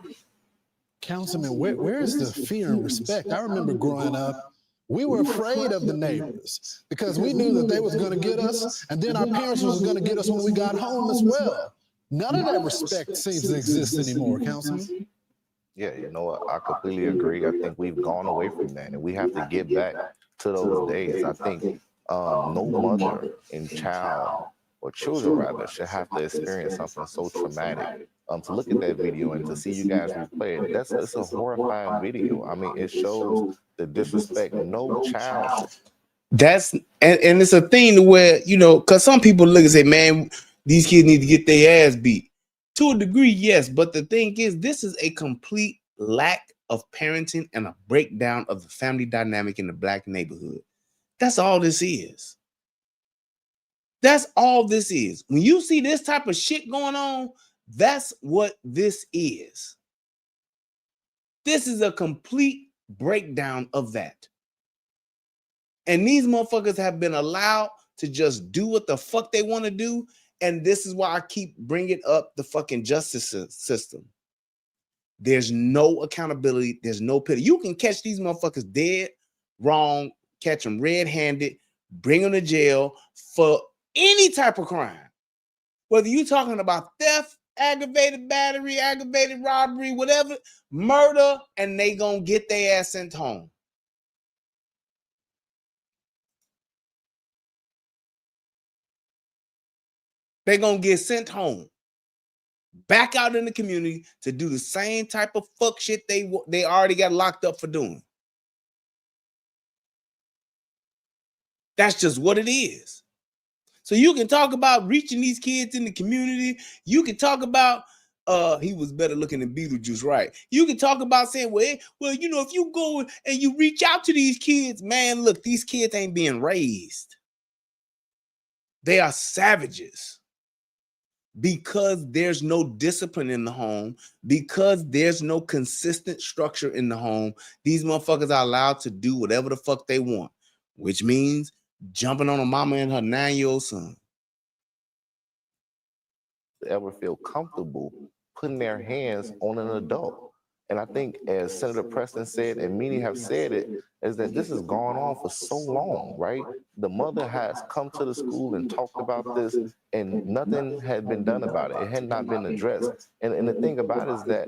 Councilman, where is the fear and respect? I remember growing up, we were afraid of the neighbors because we knew that they was going to get us, and then our parents was going to get us when we got home as well. None of that respect seems to exist anymore, Councilman. Yeah, you know what? I completely agree. I think we've gone away from that, and we have to get back to those days. I think no mother and child, or children rather, should have to experience something so traumatic. To look at that video and to see you guys replay it, it's a horrifying video. I mean, it shows the disrespect. No child. That's and it's a thing to where, you know, because some people look and say, man, these kids need to get their ass beat. To a degree, yes, but the thing is, this is a complete lack of parenting and a breakdown of the family dynamic in the black neighborhood. That's all this is. That's all this is. When you see this type of shit going on, that's what this is. This is a complete breakdown of that. And these motherfuckers have been allowed to just do what the fuck they want to do. And this is why I keep bringing up the fucking justice system. There's no accountability. There's no pity. You can catch these motherfuckers dead wrong, catch them red-handed, bring them to jail for any type of crime. Whether you're talking about theft, aggravated battery, aggravated robbery, whatever, murder, and they gonna get their ass sent home. They're gonna get sent home, back out in the community to do the same type of fuck shit they already got locked up for doing. That's just what it is. So you can talk about reaching these kids in the community. You can talk about he was better looking than Beetlejuice, right? You can talk about saying, well, you know, if you go and you reach out to these kids, man, look, these kids ain't being raised. They are savages. Because there's no discipline in the home, because there's no consistent structure in the home, these motherfuckers are allowed to do whatever the fuck they want, which means jumping on a mama and her 9-year-old son. Ever feel comfortable putting their hands on an adult. And I think, as Senator Preston said, and many have said it, is that this has gone on for so long, right? The mother has come to the school and talked about this, and nothing had been done about it. It had not been addressed. And the thing about it is that,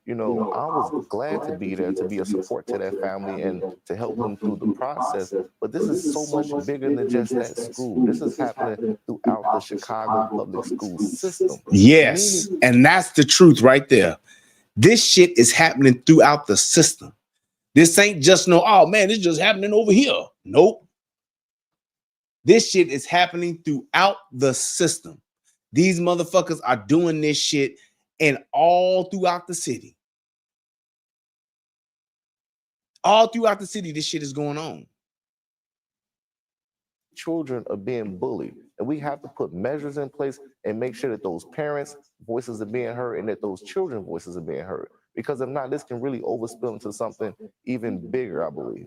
you know, I was glad to be there, to be a support to that family and to help them through the process. But this is so much bigger than just that school. This is happening throughout the Chicago public school system. Yes, and that's the truth right there. This shit is happening throughout the system. This ain't just no, oh man, it's just happening over here. Nope. This shit is happening throughout the system. These motherfuckers are doing this shit and all throughout the city. All throughout the city, this shit is going on. Children are being bullied, and we have to put measures in place and make sure that those parents' voices are being heard and that those children's voices are being heard. Because if not, this can really overspill into something even bigger, I believe.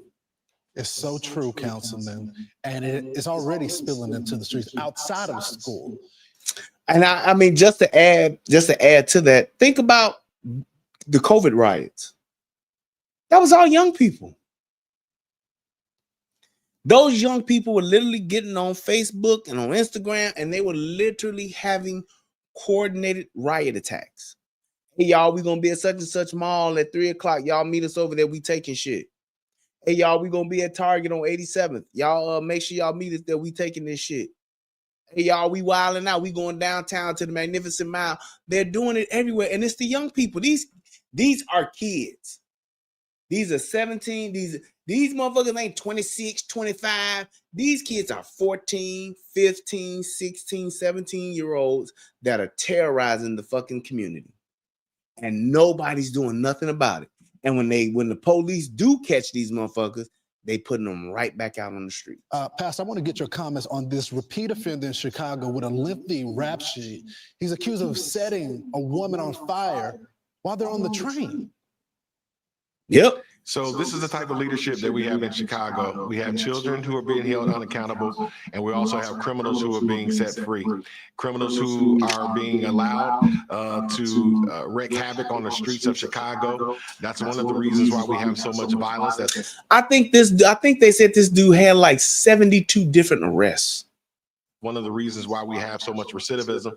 It's so true, Councilman, and it's already spilling into the streets outside of the school. And I mean, just to add to that, think about the COVID riots. That was all young people. Those young people were literally getting on Facebook and on Instagram, and they were literally having coordinated riot attacks. Hey, y'all, we gonna be at such and such mall at 3 o'clock. Y'all meet us over there. We taking shit. Hey, y'all, we gonna be at Target on 87th. Y'all make sure y'all meet us there. We taking this shit. Hey, y'all, we wilding out. We going downtown to the Magnificent Mile. They're doing it everywhere, and it's the young people. These are kids. These are 17. These motherfuckers ain't 26, 25. These kids are 14, 15, 16, 17-year-olds that are terrorizing the fucking community. And nobody's doing nothing about it. And when the police do catch these motherfuckers, they putting them right back out on the street. Pastor, I want to get your comments on this repeat offender in Chicago with a lengthy rap sheet. He's accused of setting a woman on fire while they're on the train. Yep. So this is the type of leadership that we have in Chicago. We have children who are being held unaccountable, and we also have criminals who are being set free. Criminals who are being allowed to wreak havoc on the streets of Chicago. That's one of the reasons why we have so much violence. I think they said this dude had like 72 different arrests. One of the reasons why we have so much recidivism.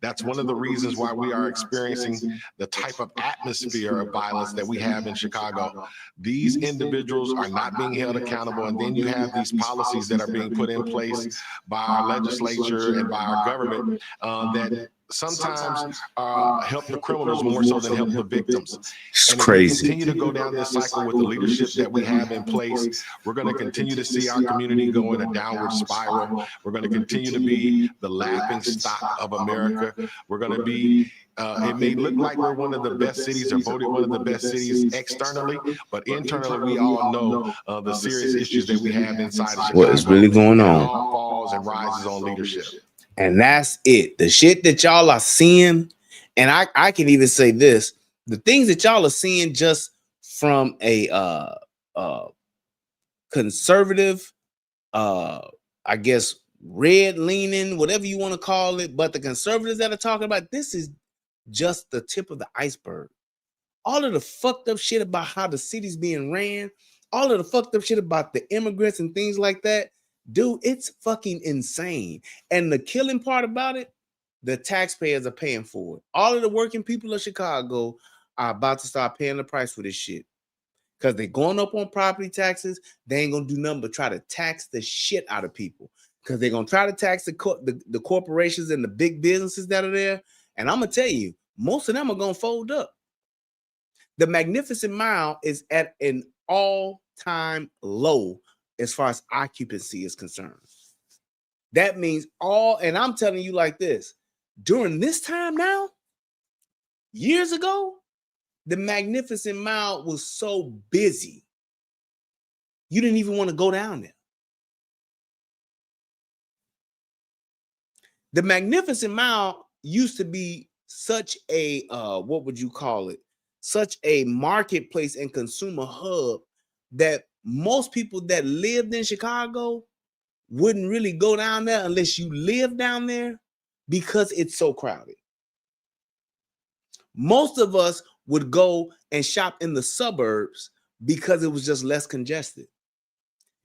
That's one of the reasons why we are experiencing the type of atmosphere of violence that we have in Chicago. These individuals are not being held accountable, and then you have these policies that are being put in place by our legislature and by our government that sometimes help the criminals more so than help the victims. It's and crazy. If we continue to go down this cycle with the leadership that we have in place, we're going to continue to see our community go in a downward spiral. We're going to continue to be the laughing stock of America. We're going to be, it may look like we're one of the best cities or voted one of the best cities externally, but internally we all know the serious issues that we have inside of Chicago. What is really going on? It all falls and rises on leadership. And that's it. The shit that y'all are seeing, and I can even say this, the things that y'all are seeing just from a conservative, I guess, red leaning, whatever you want to call it, but the conservatives that are talking about this is just the tip of the iceberg. All of the fucked up shit about how the city's being ran, all of the fucked up shit about the immigrants and things like that. Dude, it's fucking insane. And the killing part about it, the taxpayers are paying for it. All of the working people of Chicago are about to start paying the price for this shit. Because they're going up on property taxes. They ain't going to do nothing but try to tax the shit out of people. Because they're going to try to tax the corporations and the big businesses that are there. And I'm going to tell you, most of them are going to fold up. The Magnificent Mile is at an all-time low as far as occupancy is concerned. That means and I'm telling you like this, during this time now, years ago, the Magnificent Mile was so busy, you didn't even want to go down there. The Magnificent Mile used to be such a, what would you call it? Such a marketplace and consumer hub that most people that lived in Chicago wouldn't really go down there unless you live down there because it's so crowded. Most of us would go and shop in the suburbs because it was just less congested.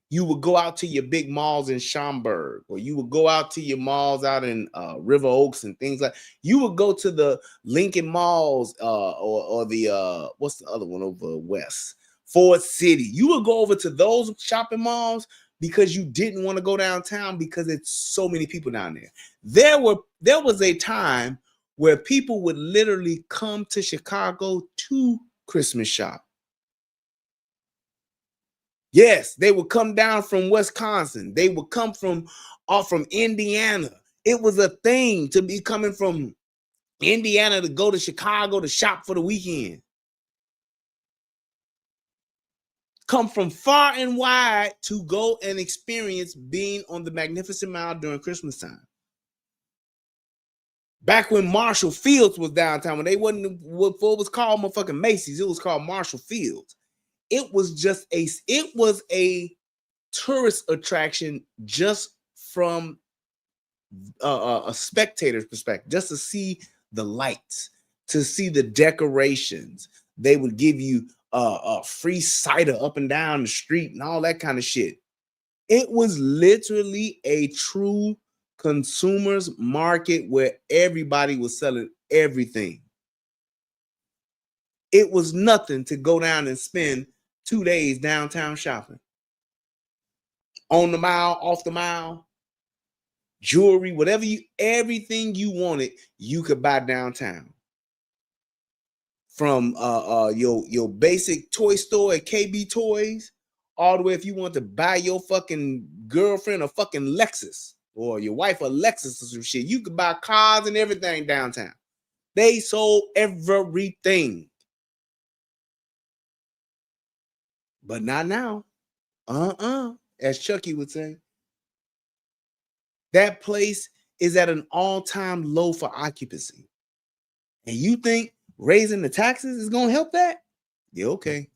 You would go out to your big malls in Schaumburg, or you would go out to your malls out in River Oaks and things like. You would go to the Lincoln Malls or the what's the other one over west? Ford City. You would go over to those shopping malls because you didn't want to go downtown because it's so many people down there. There was a time where people would literally come to Chicago to Christmas shop. Yes, they would come down from Wisconsin. They would come from Indiana. It was a thing to be coming from Indiana to go to Chicago to shop for the weekend. Come from far and wide to go and experience being on the Magnificent Mile during Christmas time. Back when Marshall Fields was downtown, when they wasn't what was called motherfucking Macy's, it was called Marshall Fields. It was a tourist attraction just from a spectator's perspective, just to see the lights, to see the decorations. They would give you free cider up and down the street and all that kind of shit. It was literally a true consumers market where everybody was selling everything. It was nothing to go down and spend 2 days downtown shopping. On the mile, off the mile, jewelry, whatever everything you wanted, you could buy downtown. From your basic toy store at KB Toys, all the way if you want to buy your fucking girlfriend a fucking Lexus or your wife a Lexus or some shit, you could buy cars and everything downtown. They sold everything. But not now. As Chucky would say. That place is at an all-time low for occupancy. And you think raising the taxes is going to help that? Yeah, okay.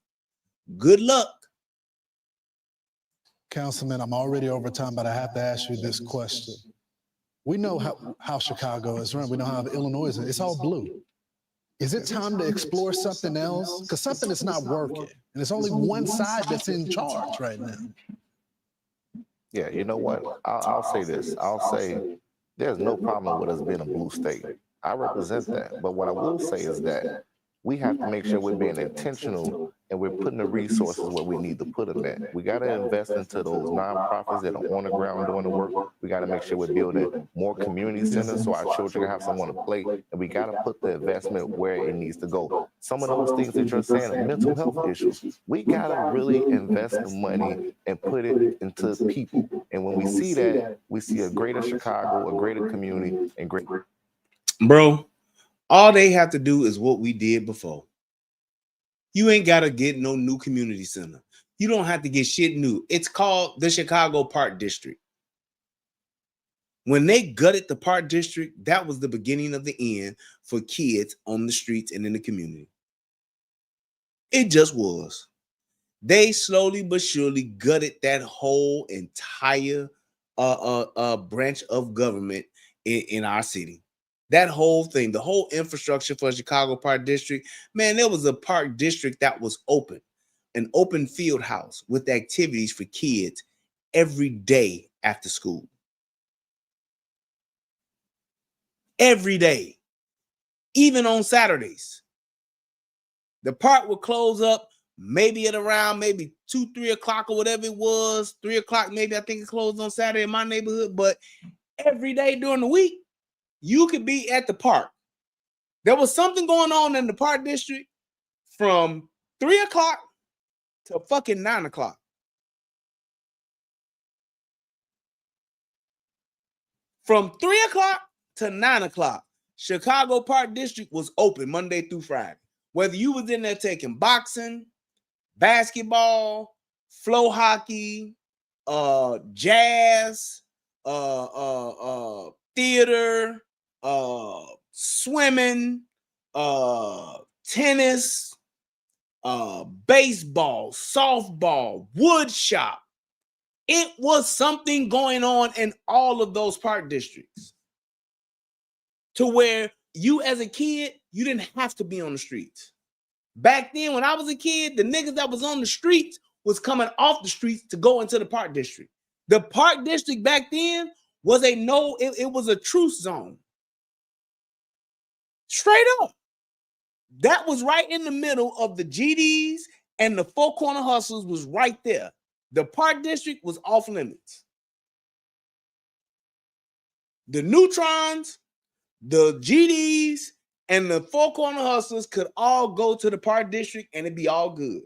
Good luck. Councilman, I'm already over time, but I have to ask you this question. We know how Chicago is run. We know how Illinois is. It's all blue. Is it time to explore something else? Because something is not working. And it's only one side that's in charge right now. Yeah, you know what? I'll say this. I'll say there's no problem with us being a blue state. I represent that. But what I will say is that we have to make sure we're being intentional and we're putting the resources where we need to put them at. We got to invest into those nonprofits that are on the ground doing the work. We got to make sure we're building more community centers so our children can have someone to play. And we got to put the investment where it needs to go. Some of those things that you're saying are mental health issues. We got to really invest the money and put it into people. And when we see that, we see a greater Chicago, a greater community, and great. Bro, all they have to do is what we did before. You ain't got to get no new community center. You don't have to get shit new. It's called the Chicago Park District. When they gutted the Park District, that was the beginning of the end for kids on the streets and in the community. It just was. They slowly but surely gutted that whole entire branch of government in our city. That whole thing, the whole infrastructure for Chicago Park District, man, there was a park district that was open, an open field house with activities for kids every day after school. Every day, even on Saturdays. The park would close up maybe at around maybe 2, 3 o'clock or whatever it was. 3 o'clock, maybe I think it closed on Saturday in my neighborhood, but every day during the week, you could be at the park. There was something going on in the Park District from 3 o'clock to fucking 9 o'clock. From 3 o'clock to 9 o'clock, Chicago Park District was open Monday through Friday. Whether you was in there taking boxing, basketball, flow hockey, jazz, theater, swimming, tennis, baseball, softball, wood shop. It was something going on in all of those park districts to where you as a kid, you didn't have to be on the streets. Back then, when I was a kid, the niggas that was on the streets was coming off the streets to go into the park district. The park district back then was it was a truth zone. Straight up. That was right in the middle of the GDs and the Four Corner Hustlers was right there. The park district was off limits. The Neutrons, the GDs, and the Four Corner Hustlers could all go to the park district and it'd be all good.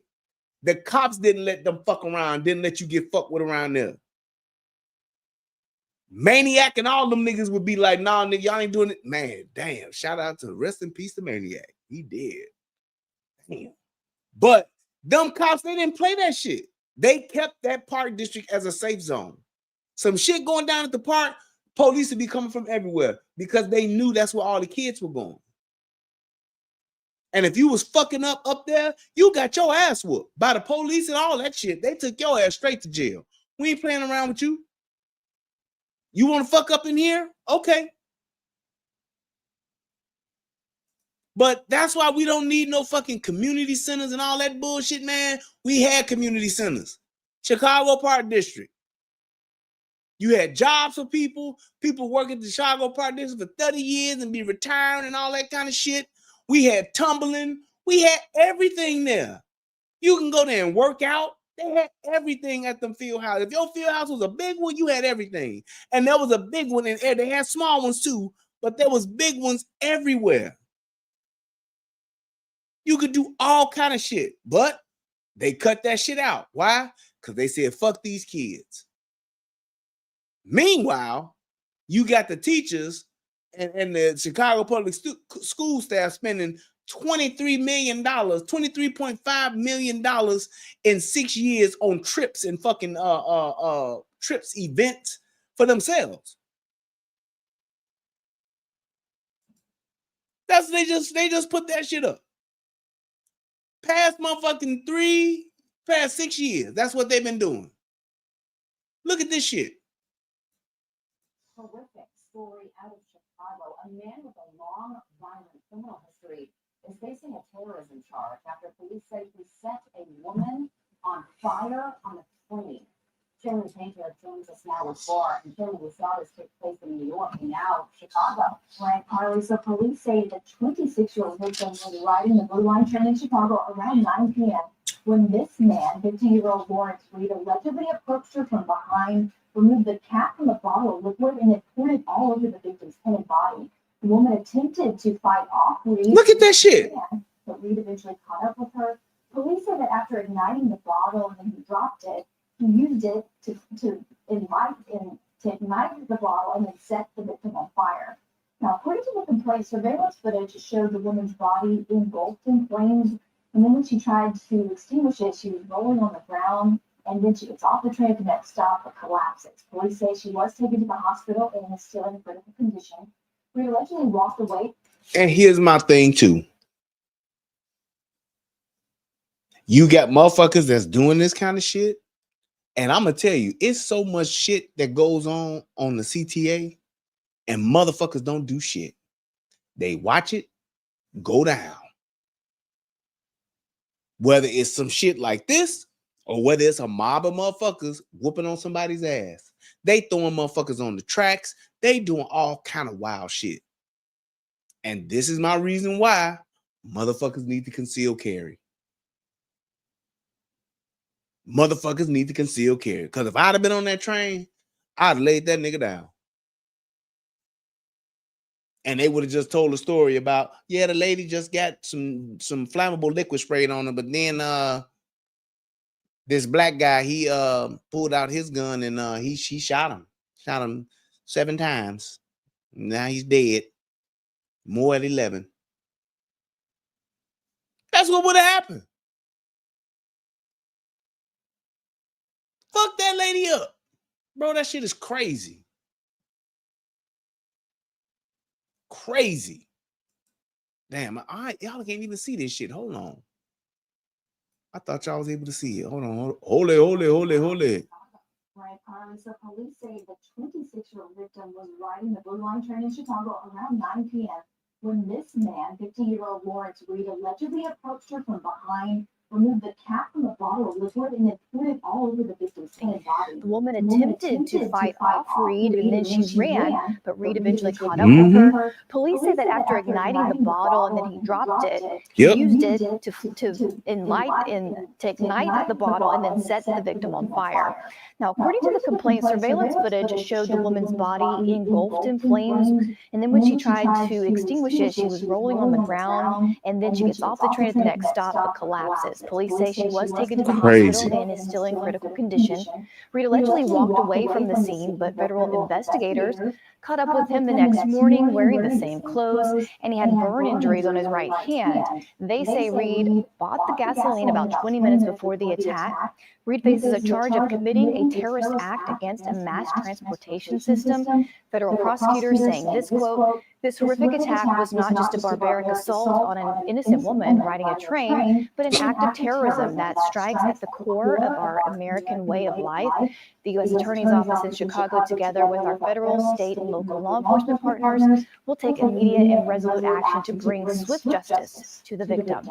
The cops didn't let them fuck around, didn't let you get fucked with around there. Maniac and all them niggas would be like, nah, nigga, y'all ain't doing it. Man, damn. Shout out to rest in peace to Maniac. He dead. Damn. But them cops, they didn't play that shit. They kept that park district as a safe zone. Some shit going down at the park, police would be coming from everywhere because they knew that's where all the kids were going. And if you was fucking up there, you got your ass whooped by the police and all that shit. They took your ass straight to jail. We ain't playing around with you. You want to fuck up in here? Okay. But that's why we don't need no fucking community centers and all that bullshit, man. We had community centers. Chicago Park District. You had jobs for people. People work at the Chicago Park District for 30 years and be retiring and all that kind of shit. We had tumbling. We had everything there. You can go there and work out. They had everything at the field house. If your field house was a big one, you had everything. And there was a big one in there. They had small ones too, but there was big ones everywhere. You could do all kind of shit, but they cut that shit out. Why? Because they said, fuck these kids. Meanwhile, you got the teachers and the Chicago public school staff spending $23 million, $23.5 million in 6 years on trips and fucking trips events for themselves. That's they just put that shit up. Past 6 years. That's what they've been doing. Look at this shit. Horrific story out of Chicago. A man with a long, violent criminal history is facing a terrorism charge after police say he set a woman on fire on a train. Chairman Painter joins us now with more. And Chairman, we saw this take place in New York and now Chicago. Right, Carly. So police say the 26-year-old victim was riding the Blue Line train in Chicago around 9 p.m. when this man, 50-year-old Lawrence Reed, allegedly approached her from behind, removed the cap from the bottle of liquid, and it poured it all over the victim's head and body. The woman attempted to fight off Reed. Look at that shit. But Reed eventually caught up with her. Police say that after igniting the bottle and then he dropped it, he used it to ignite the bottle and then set the victim on fire. Now, according to the complaint, surveillance footage showed the woman's body engulfed in flames, and then when she tried to extinguish it, she was rolling on the ground, and then she gets off the train at the next stop but collapses. Police say she was taken to the hospital and is still in critical condition. Reed allegedly walked away. And here's my thing too. You got motherfuckers that's doing this kind of shit. And I'm going to tell you, it's so much shit that goes on the CTA and motherfuckers don't do shit. They watch it go down. Whether it's some shit like this or whether it's a mob of motherfuckers whooping on somebody's ass. They throwing motherfuckers on the tracks. They doing all kind of wild shit. And this is my reason why motherfuckers need to conceal carry. Motherfuckers need to conceal carry. Because if I'd have been on that train, I'd have laid that nigga down. And they would have just told a story about, yeah, the lady just got some flammable liquid sprayed on her, but then this black guy, he pulled out his gun and he shot him 7 times. Now he's dead. More at 11. That's what would have happened. Fuck that lady up. Bro, that shit is crazy. Crazy. Damn, y'all can't even see this shit. Hold on. I thought y'all was able to see it. Hold on. Hold it. Right, so police say the 26-year-old victim was riding the Blue Line train in Chicago around 9 p.m. when this man, 50-year-old Lawrence Reed, allegedly approached her from behind, removed the cap from the bottle of liquid, and then poured it all over the victim's head and body. The woman attempted to fight off Reed, and then she ran, but Reed eventually caught up with her. Police say that after igniting the bottle and then he dropped it, he used it to ignite the bottle and then set the victim on fire. Now, according to the complaint, surveillance footage showed the woman's body engulfed in flames, and then when she tried to extinguish it, she was rolling on the ground, and then she gets off the train at the next stop but collapses. Police say she was taken to the hospital and is still in critical condition. Reed allegedly walked away from the scene, but federal investigators caught up with him the next morning wearing the same clothes, and he had burn injuries on his right hand. They say Reed bought the gasoline about 20 minutes before the attack. Reed faces a charge of committing a terrorist act against a mass transportation system. Federal prosecutors saying this, quote, "This horrific attack was not just a barbaric assault on an innocent woman riding a train, but an act of terrorism that strikes at the core of our American way of life." The U.S. Attorney's Office in Chicago, together with our federal, state, and local law enforcement partners will take immediate and resolute action to bring swift justice to the victim.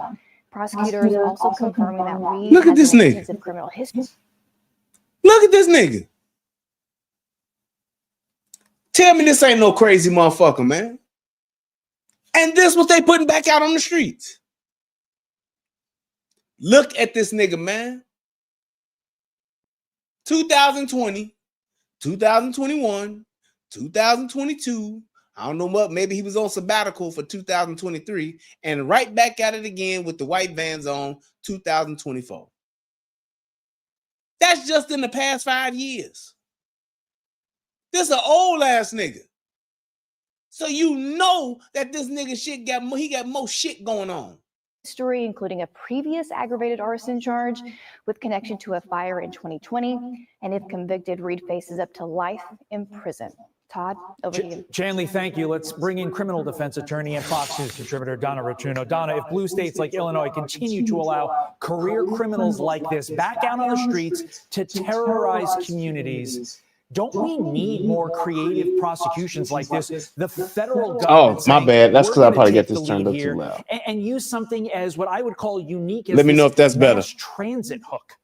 Prosecutors also confirming that Reed Look at has this an nigga. extensive criminal history. Look at this nigga. Tell me this ain't no crazy motherfucker, man. And this what they putting back out on the streets. Look at this nigga, man. 2020, 2021, 2022. I don't know what. Maybe he was on sabbatical for 2023, and right back at it again with the white vans on 2024. That's just in the past 5 years. This an old ass nigga. So you know that this nigga shit got more shit going on. History, including a previous aggravated arson charge with connection to a fire in 2020. And if convicted, Reed faces up to life in prison. Todd, over to you. Janley, thank you. Let's bring in criminal defense attorney and Fox News contributor Donna Rotuno. Donna, if blue states like Illinois continue to allow career criminals like this back out on the streets to terrorize communities, don't we need more creative prosecutions like this? The federal government. Oh, my bad. That's because I probably get this turned up too loud. And use something as what I would call unique. Let me know if that's better. Transit hook.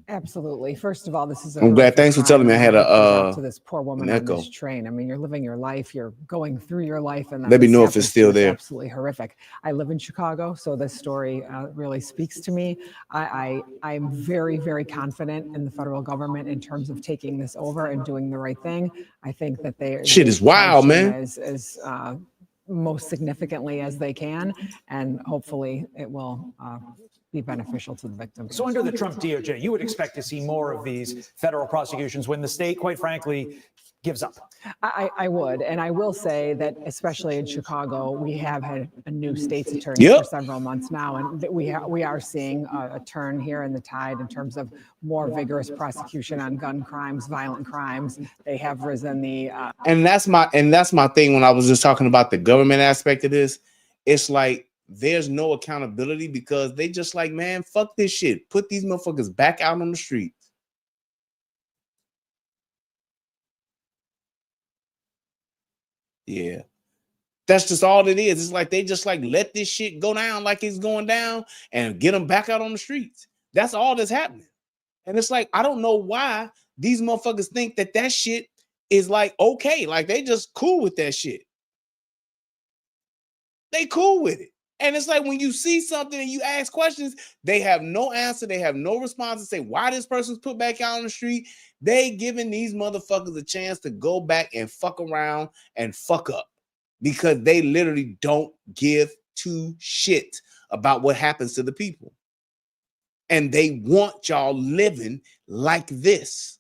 Absolutely. First of all, this is. I'm glad. Thanks for telling me I had to this poor woman on echo. this train. I mean, you're living your life. You're going through your life, and then Let me this know if it's happens. still It's there. Absolutely horrific. I live in Chicago, so this story really speaks to me. I'm very, very confident in the federal government in terms of taking this over and doing the right thing. I think that they Shit is wild, man. As most significantly as they can, and hopefully it will be beneficial to the victims. So under the Trump DOJ, you would expect to see more of these federal prosecutions when the state, quite frankly, gives up. I would, and I will say that especially in Chicago, we have had a new state's attorney for several months now, and we are seeing a turn here in the tide in terms of more vigorous prosecution on gun crimes, violent crimes. They have risen the. And that's my thing when I was just talking about the government aspect of this. It's like there's no accountability because they just like, man, fuck this shit. Put these motherfuckers back out on the streets. Yeah. That's just all it is. It's like they just like let this shit go down like it's going down and get them back out on the streets. That's all that's happening. And it's like, I don't know why these motherfuckers think that that shit is like okay. Like they just cool with that shit. They cool with it. And it's like when you see something and you ask questions, they have no answer. They have no response to say why this person's put back out on the street. They giving these motherfuckers a chance to go back and fuck around and fuck up because they literally don't give two shits about what happens to the people. And they want y'all living like this.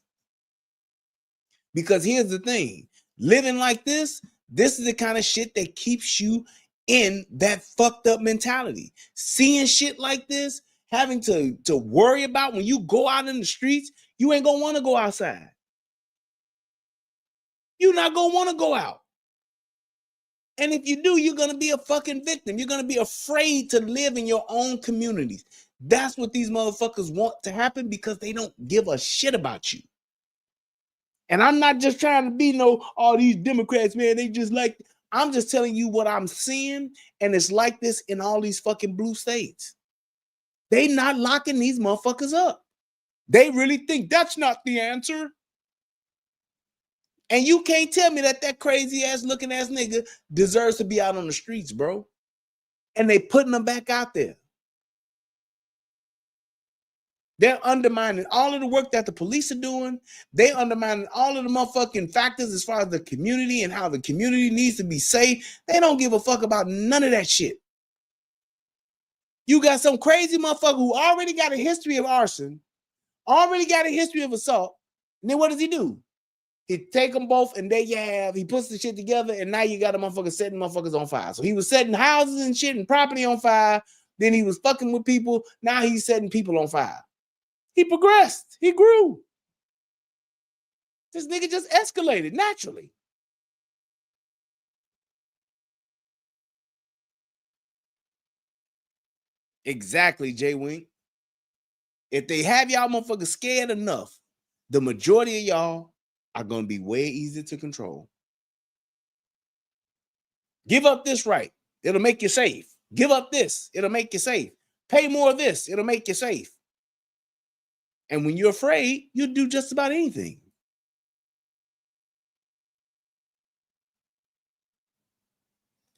Because here's the thing, living like this is the kind of shit that keeps you in that fucked up mentality. Seeing shit like this, having to worry about when you go out in the streets, you ain't gonna want to go outside. You're not gonna want to go out. And if you do, you're gonna be a fucking victim. You're gonna be afraid to live in your own communities. That's what these motherfuckers want to happen because they don't give a shit about you. And I'm not just trying to be all these Democrats, man, they just like, I'm just telling you what I'm seeing, and it's like this in all these fucking blue states. They not locking these motherfuckers up. They really think that's not the answer. And you can't tell me that crazy ass looking ass nigga deserves to be out on the streets, bro. And they putting them back out there. They're undermining all of the work that the police are doing. They undermining all of the motherfucking factors as far as the community and how the community needs to be safe. They don't give a fuck about none of that shit. You got some crazy motherfucker who already got a history of arson, already got a history of assault. And then what does he do? He take them both and he puts the shit together, and now you got a motherfucker setting motherfuckers on fire. So he was setting houses and shit and property on fire. Then he was fucking with people. Now he's setting people on fire. He progressed. He grew. This nigga just escalated naturally. Exactly, Jay Wink. If they have y'all motherfuckers scared enough, the majority of y'all are going to be way easier to control. Give up this right. It'll make you safe. Give up this. It'll make you safe. Pay more of this. It'll make you safe. And when you're afraid, you'll do just about anything.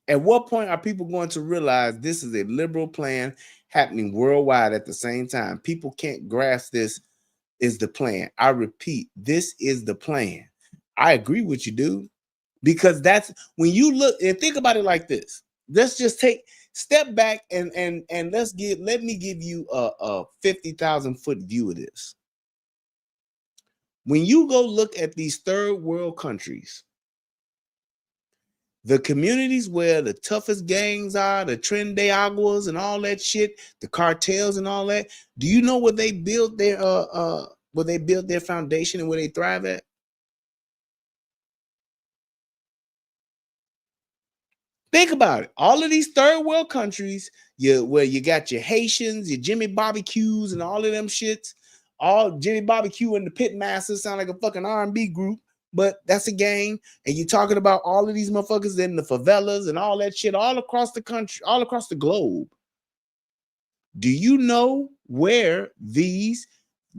At what point are people going to realize this is a liberal plan happening worldwide at the same time? People can't grasp this is the plan. I repeat, this is the plan. I agree with you, dude. Because that's when you look and think about it like this. Let's just step back and let me give you a 50,000 foot view of this. When you go look at these third world countries, the communities where the toughest gangs are, the Tren de Aguas and all that shit, the cartels and all that, do you know where they build their foundation and where they thrive at? Think about it. All of these third world countries, where you got your Haitians, your Jimmy Barbecues, and all of them shits. All Jimmy Barbecue and the Pitmasters sound like a fucking R&B group, but that's a gang. And you're talking about all of these motherfuckers in the favelas and all that shit all across the country, all across the globe. Do you know where these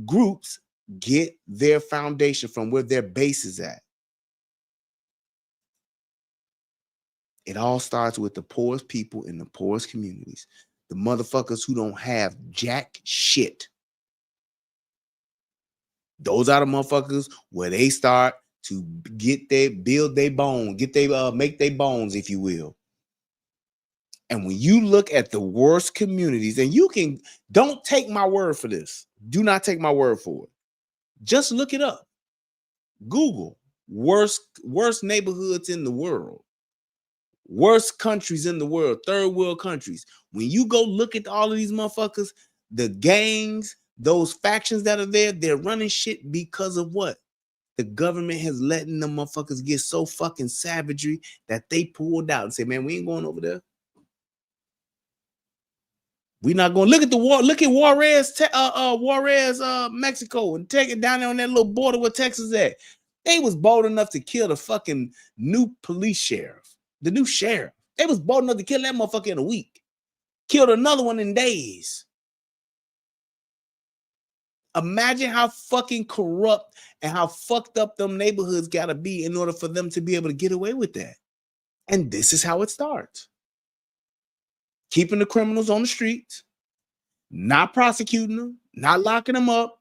groups get their foundation from, where their base is at? It all starts with the poorest people in the poorest communities, the motherfuckers who don't have jack shit. Those are the motherfuckers where they start to build their bone, make their bones, if you will. And when you look at the worst communities, and don't take my word for this. Do not take my word for it. Just look it up. Google worst neighborhoods in the world. Worst countries in the world, third world countries. When you go look at all of these motherfuckers, the gangs, those factions that are there, they're running shit because of what? The government has letting them motherfuckers get so fucking savagery that they pulled out and say, man, we ain't going over there. We're not going to look at the war. Look at Juarez, Mexico, and take it down there on that little border where Texas at. They was bold enough to kill the fucking new police sheriff. The new sheriff. They was bold enough to kill that motherfucker in a week. Killed another one in days. Imagine how fucking corrupt and how fucked up them neighborhoods gotta be in order for them to be able to get away with that. And this is how it starts. Keeping the criminals on the streets, not prosecuting them, not locking them up,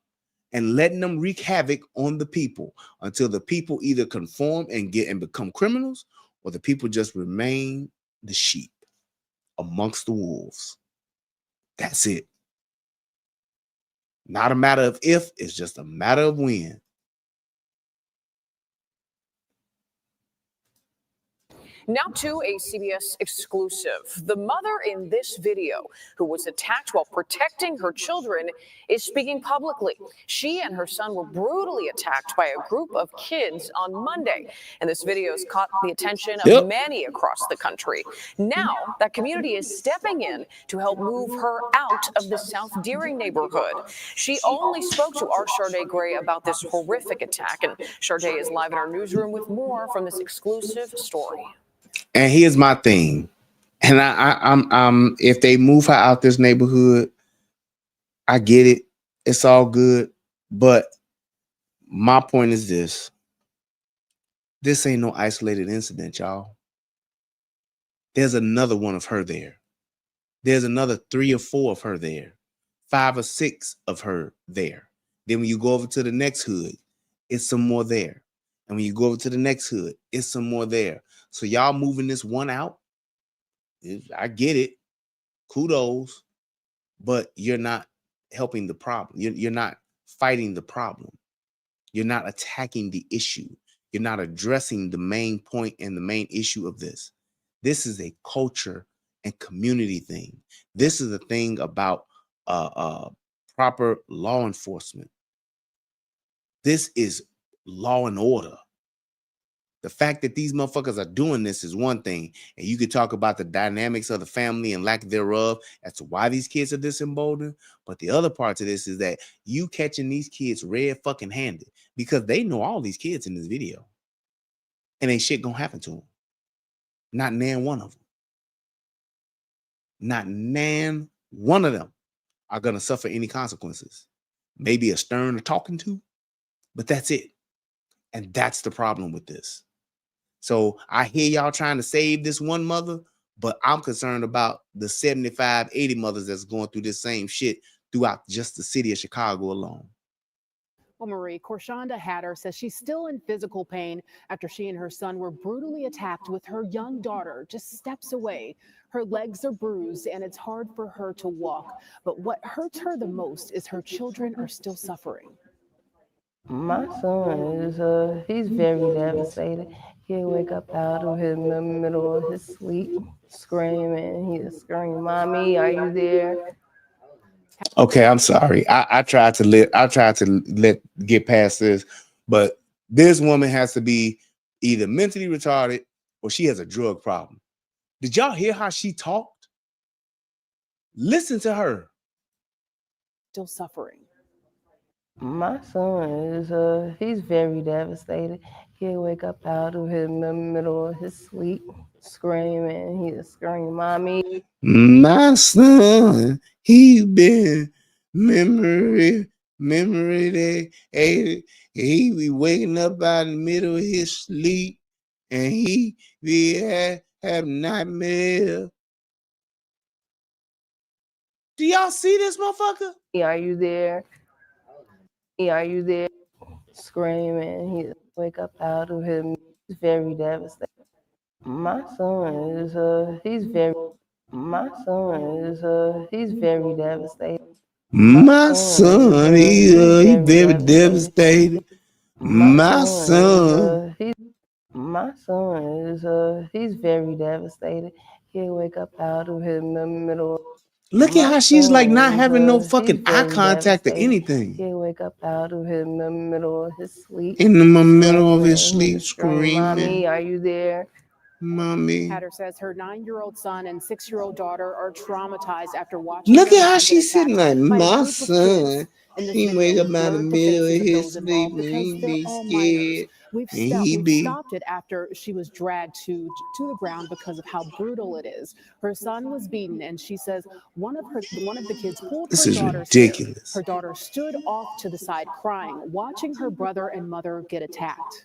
and letting them wreak havoc on the people until the people either conform and become criminals, or the people just remain the sheep amongst the wolves. That's it. Not a matter of if, it's just a matter of when. Now to a CBS exclusive. The mother in this video, who was attacked while protecting her children, is speaking publicly. She and her son were brutally attacked by a group of kids on Monday. And this video has caught the attention of many across the country. Now, that community is stepping in to help move her out of the South Deering neighborhood. She only spoke to our Sharday Gray about this horrific attack. And Sharday is live in our newsroom with more from this exclusive story. And here's my thing. And I'm if they move her out this neighborhood, I get it. It's all good. But my point is this. This ain't no isolated incident, y'all. There's another one of her there. There's another 3 or 4 of her there. 5 or 6 of her there. Then when you go over to the next hood, it's some more there. And when you go over to the next hood, it's some more there. So y'all moving this one out, I get it. Kudos. But you're not helping the problem. You're not fighting the problem. You're not attacking the issue. You're not addressing the main point and the main issue of this. This is a culture and community thing. This is a thing about proper law enforcement. This is law and order. The fact that these motherfuckers are doing this is one thing. And you could talk about the dynamics of the family and lack thereof as to why these kids are disemboldened. But the other part to this is that you catching these kids red fucking handed because they know all these kids in this video. And ain't shit gonna happen to them. Not nan one of them. Not nan one of them are going to suffer any consequences. Maybe a stern talking to, but that's it. And that's the problem with this. So I hear y'all trying to save this one mother, but I'm concerned about the 75, 80 mothers that's going through this same shit throughout just the city of Chicago alone. Well, Marie, Korshonda Hatter says she's still in physical pain after she and her son were brutally attacked with her young daughter just steps away. Her legs are bruised and it's hard for her to walk. But what hurts her the most is her children are still suffering. My son is, he's very devastated. He'll wake up out of his middle of his sleep, screaming. He'll scream, "Mommy, are you there?" Okay, I'm sorry. I tried to let get past this, but this woman has to be either mentally retarded or she has a drug problem. Did y'all hear how she talked? Listen to her. Still suffering. My son is, he's very devastated. He'll wake up out of his middle of his sleep, screaming. He'll scream, "Mommy." My son, he been memory that he be waking up out in the middle of his sleep and he be have nightmares. Do y'all see this motherfucker? "Are you there? Are you there?" Screaming. He'll wake up out of his very devastated. My son is, he's very devastated. My son, he very devastated. My son. My son is, he's very devastated. He'll wake up out of his middle. Look at how she's like not having no fucking eye contact or anything. He'll wake up out of his middle of his sleep. In the middle of his sleep, screaming. "Mommy, are you there?" Mommy. Hatter says her 9-year-old son and 6-year-old daughter are traumatized after watching. Look at how she's sitting like, my son. He wake up out of the middle of his sleep and he be scared. We've stopped it after she was dragged to the ground because of how brutal it is. Her son was beaten, and she says one of the kids pulled this her is daughter's ridiculous. hair. Her daughter stood off to the side crying, watching her brother and mother get attacked.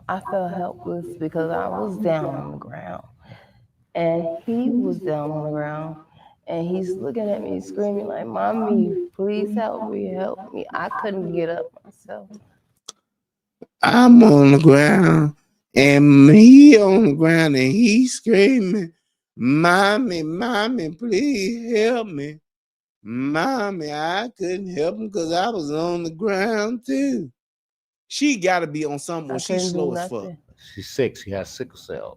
I felt helpless because I was down on the ground and he was down on the ground and he's looking at me screaming like, "Mommy, please help me, help me." I couldn't get up myself. I'm on the ground and he on the ground and he's screaming, "Mommy, mommy, please help me." Mommy, I couldn't help him because I was on the ground too. She got to be on something where she's slow as fuck. She's sick. She has sickle cell.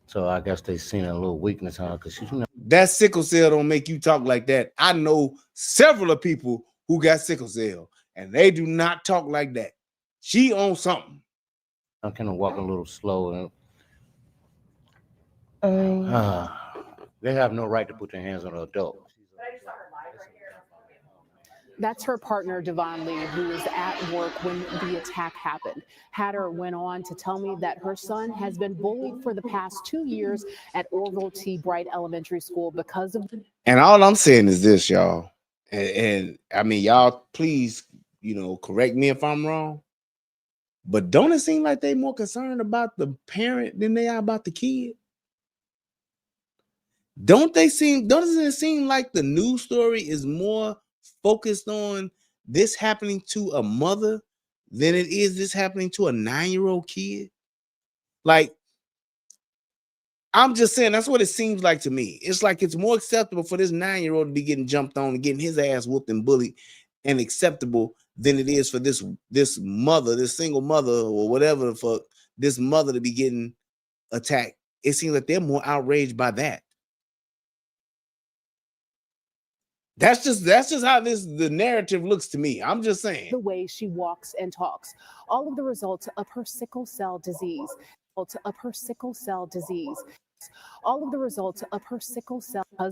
So I guess they seen a little weakness on her because she's not. That sickle cell don't make you talk like that. I know several of people who got sickle cell and they do not talk like that. She on something. I'm kind of walking a little slow. They have no right to put their hands on an adult. That's her partner, Devon Lee, who was at work when the attack happened. Hatter went on to tell me that her son has been bullied for the past 2 years at Orville T. Bright Elementary School because of. And all I'm saying is this, y'all. And I mean, y'all, please, correct me if I'm wrong. But don't it seem like they more concerned about the parent than they are about the kid? Doesn't it seem like the news story is more focused on this happening to a mother than it is this happening to a 9-year-old kid? Like, I'm just saying that's what it seems like to me. It's like it's more acceptable for this 9-year-old to be getting jumped on and getting his ass whooped and bullied and acceptable than it is for this mother, this single mother or whatever the fuck, this mother to be getting attacked. It seems like they're more outraged by that. That's just how the narrative looks to me. I'm just saying. The way she walks and talks, all of the results of her sickle cell disease, because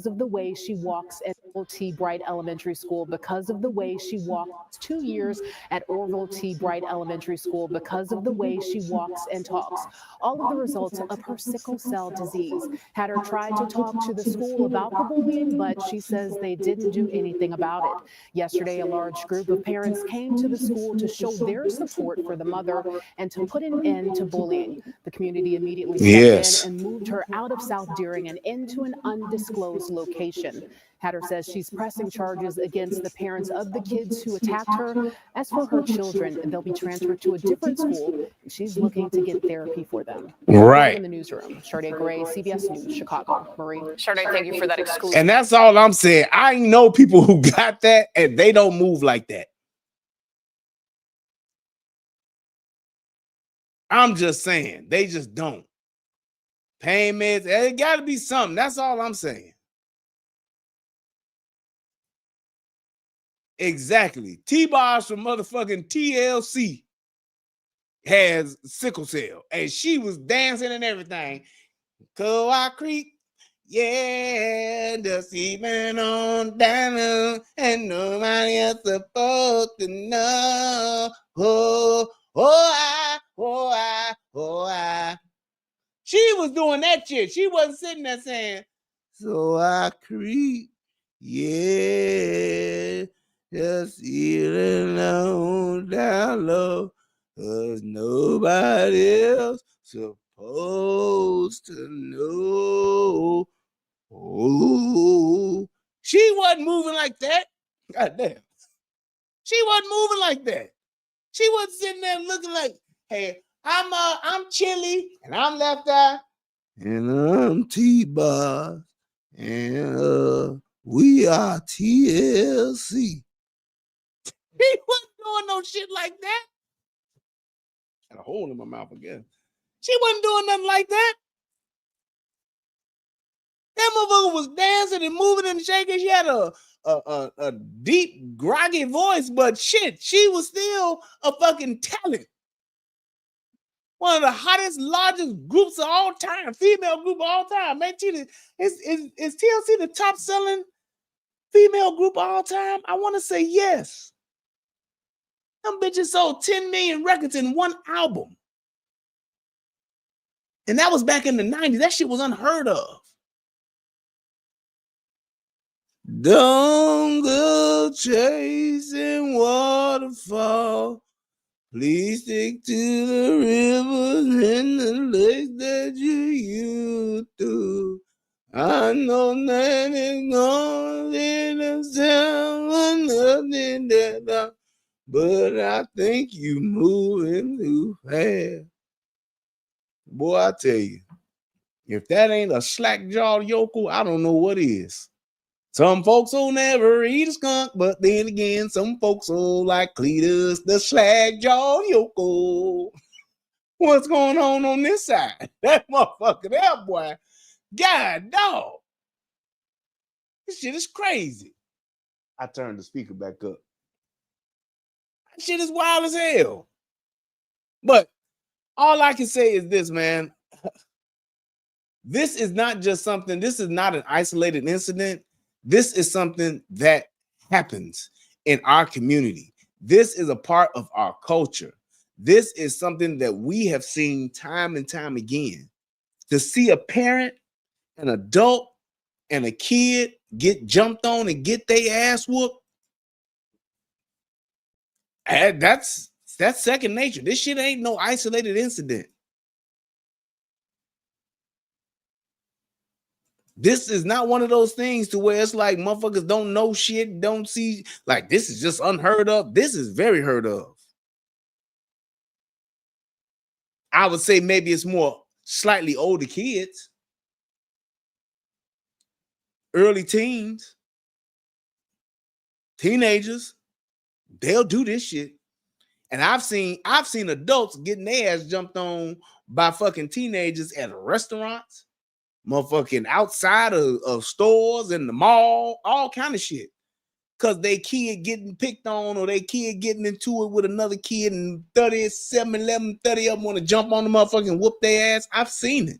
of the way she walks and Orville T. Bright Elementary School because of the way she walks. 2 years at Orville T. Bright Elementary School because of the way she walks and talks. All of the results of her sickle cell disease. Hatter tried to talk to the school about the bullying, but she says they didn't do anything about it. Yesterday, a large group of parents came to the school to show their support for the mother and to put an end to bullying. The community immediately stepped in and moved her out of South Deering and into an undisclosed location. Hatter says she's pressing charges against the parents of the kids who attacked her. As for her children, they'll be transferred to a different school. She's looking to get therapy for them. Right. In the newsroom, Sharday Gray, CBS News, Chicago. Marie. Sharday, thank you for that exclusive. And that's all I'm saying. I know people who got that and they don't move like that. I'm just saying, they just don't. Payments, it got to be something. That's all I'm saying. Exactly. T-Boss from motherfucking TLC has sickle cell, and she was dancing and everything. Kawhi Creek, yeah, just even on down, and nobody else supposed to know. I. She was doing that shit. She wasn't sitting there saying, so I creep, yeah, just even on down low, 'cause nobody else supposed to know. Oh, she wasn't moving like that. God damn. She wasn't moving like that. She wasn't sitting there looking like, hey, I'm Chili and I'm Left Eye and I'm T-Boss and we are TLC. He wasn't doing no shit like that. Got a hole in my mouth again. She wasn't doing nothing like that. That motherfucker was dancing and moving and shaking. She had a deep, groggy voice, but shit, she was still a fucking talent. One of the hottest, largest groups of all time, female group of all time. Man, is TLC the top selling female group of all time? I want to say yes. Them bitches sold 10 million records in one album. And that was back in the 90s. That shit was unheard of. Don't go chasing waterfall. Please stick to the rivers and the lakes that you used to. I know that it's gonna be the sound of nothing that but I think you moving too fast. Boy, I tell you, if that ain't a slack-jawed yokel, I don't know what is. Some folks will never eat a skunk, but then again, some folks will like Cletus, the slack-jawed yokel. What's going on this side? That motherfucker there, boy. God, dog. This shit is crazy. I turned the speaker back up. That shit is wild as hell. But all I can say is this, man. This is not just something, this is not an isolated incident. This is something that happens in our community. This is a part of our culture. This is something that we have seen time and time again. To see a parent, an adult, and a kid get jumped on and get their ass whooped, that's second nature. This shit ain't no isolated incident. This is not one of those things to where it's like motherfuckers don't know shit, don't see, like this is just unheard of. This is very heard of. I would say maybe it's more slightly older kids, early teens, teenagers. They'll do this shit. And I've seen adults getting their ass jumped on by fucking teenagers at restaurants, motherfucking outside of stores in the mall, all kind of shit. Cause they kid getting picked on or they kid getting into it with another kid and 30 of them want to jump on the motherfucking and whoop their ass. I've seen it.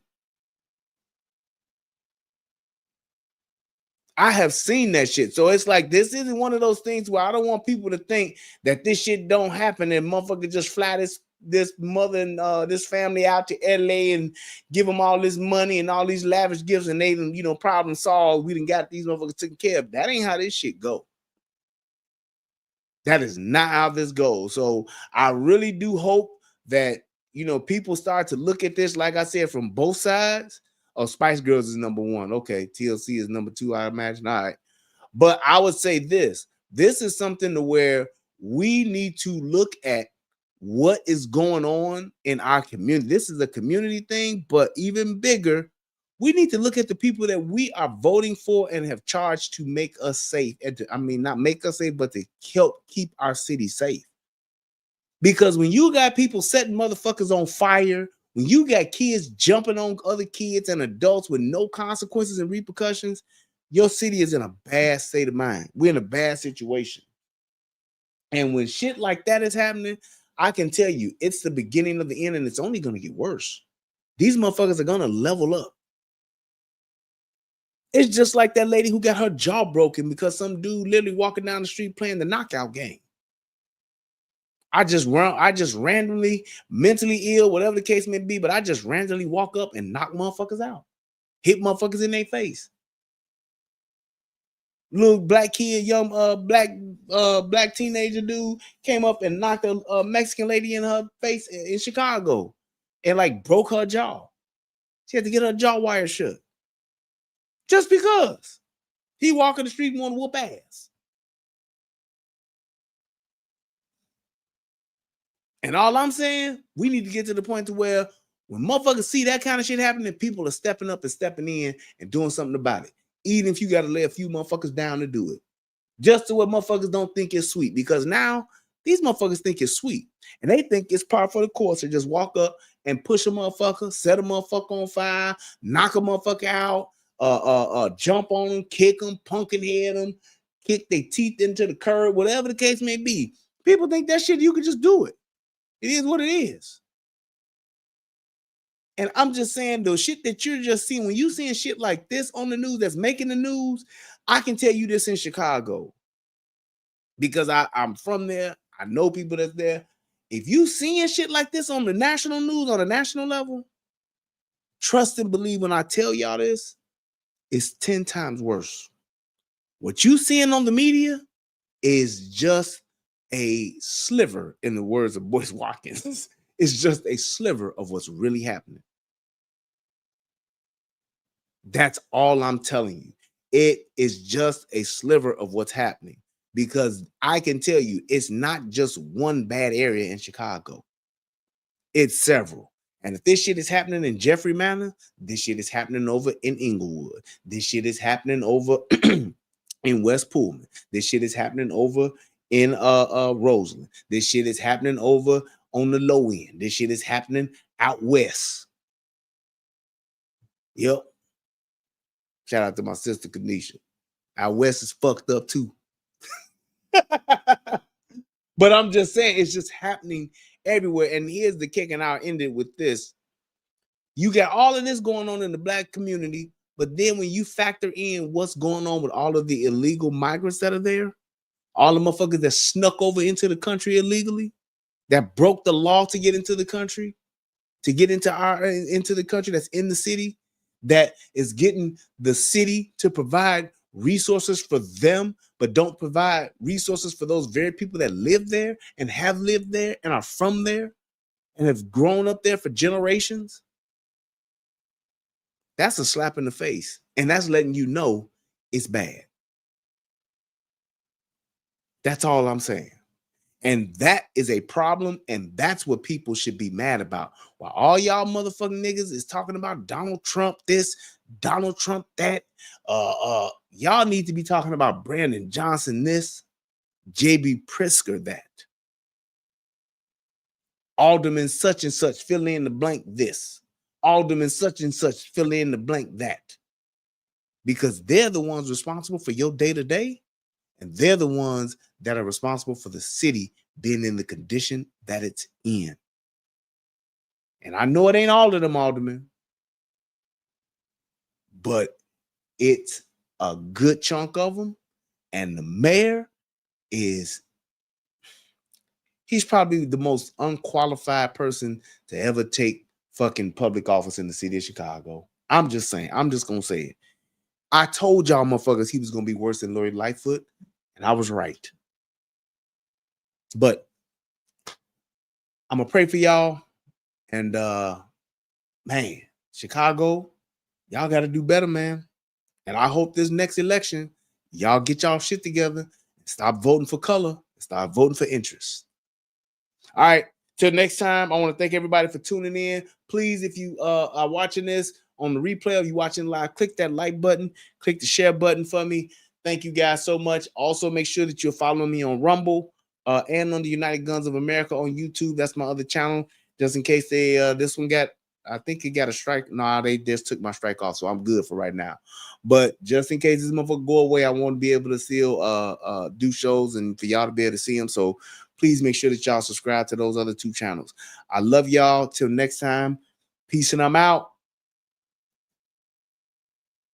I have seen that shit. So it's like, this isn't one of those things where I don't want people to think that this shit don't happen and motherfucker just fly this mother and this family out to LA and give them all this money and all these lavish gifts and they, you know, problem solved. We done got these motherfuckers taken care of. That ain't how this shit go. That is not how this goes. So I really do hope that, you know, people start to look at this, like I said, from both sides. Oh, Spice Girls is number one. Okay, TLC is number two, I imagine. All right. But I would say this is something to where we need to look at what is going on in our community. This is a community thing, but even bigger, we need to look at the people that we are voting for and have charged to make us safe. And to, I mean, not make us safe, but to help keep our city safe. Because when you got people setting motherfuckers on fire, when you got kids jumping on other kids and adults with no consequences and repercussions, your city is in a bad state of mind. We're in a bad situation. And when shit like that is happening, I can tell you it's the beginning of the end and it's only going to get worse. These motherfuckers are going to level up. It's just like that lady who got her jaw broken because some dude literally walking down the street playing the knockout game. I just randomly, mentally ill, whatever the case may be, but I just randomly walk up and knock motherfuckers out. Hit motherfuckers in their face. Little black kid, young black teenager dude came up and knocked a Mexican lady in her face in Chicago and like broke her jaw. She had to get her jaw wire shut. Just because he walking the street and want to whoop ass. And all I'm saying, we need to get to the point to where when motherfuckers see that kind of shit happening, people are stepping up and stepping in and doing something about it. Even if you got to lay a few motherfuckers down to do it. Just to what motherfuckers don't think it's sweet. Because now, these motherfuckers think it's sweet. And they think it's par for the course to just walk up and push a motherfucker, set a motherfucker on fire, knock a motherfucker out, jump on them, kick them, pumpkin head them, kick their teeth into the curb, whatever the case may be. People think that shit, you can just do it. It is what it is. And I'm just saying, the shit that you're just seeing, when you seeing shit like this on the news that's making the news, I can tell you this in Chicago. Because I'm from there. I know people that's there. If you seeing shit like this on the national news, on a national level, trust and believe when I tell y'all this, it's 10 times worse. What you seeing on the media is just a sliver, in the words of Boyce Watkins. It's just a sliver of what's really happening. That's all I'm telling you. It is just a sliver of what's happening, because I can tell you it's not just one bad area in Chicago. It's several. And if this shit is happening in Jeffrey Manor, this shit is happening over in Inglewood. This shit is happening over in West Pullman. This shit is happening over in Roseland. This shit is happening over on the low end. This shit is happening out west. Yep. Shout out to my sister Kanisha. Out west is fucked up too. But I'm just saying, it's just happening everywhere. And here's the kick, and I'll end it with this. You got all of this going on in the black community, but then when you factor in what's going on with all of the illegal migrants that are there, all the motherfuckers that snuck over into the country illegally, that broke the law to get into the country, to get into the country that's in the city, that is getting the city to provide resources for them, but don't provide resources for those very people that live there and have lived there and are from there and have grown up there for generations. That's a slap in the face. And that's letting you know it's bad. That's all I'm saying. And that is a problem, and that's what people should be mad about. While all y'all motherfucking niggas is talking about Donald Trump this, Donald Trump that, y'all need to be talking about Brandon Johnson this, J.B. Pritzker that, Alderman such and such, fill in the blank this, Alderman such and such, fill in the blank that. Because they're the ones responsible for your day-to-day, and they're the ones that are responsible for the city being in the condition that it's in. And I know it ain't all of them aldermen, but it's a good chunk of them. And the mayor he's probably the most unqualified person to ever take fucking public office in the city of Chicago. I'm just saying. I'm just going to say it. I told y'all motherfuckers he was going to be worse than Lori Lightfoot, and I was right. But I'm going to pray for y'all. And, man, Chicago, y'all got to do better, man. And I hope this next election, y'all get y'all shit together. Stop voting for color. Start voting for interest. All right. Till next time, I want to thank everybody for tuning in. Please, if you are watching this on the replay or you watching live, click that like button, click the share button for me. Thank you guys so much. Also, make sure that you're following me on Rumble and on the United Guns of America on YouTube. That's my other channel. Just in case they this one got, I think it got a strike. No, they just took my strike off, so I'm good for right now. But just in case this motherfucker go away, I want to be able to still do shows and for y'all to be able to see them. So please make sure that y'all subscribe to those other two channels. I love y'all. Till next time. Peace and I'm out.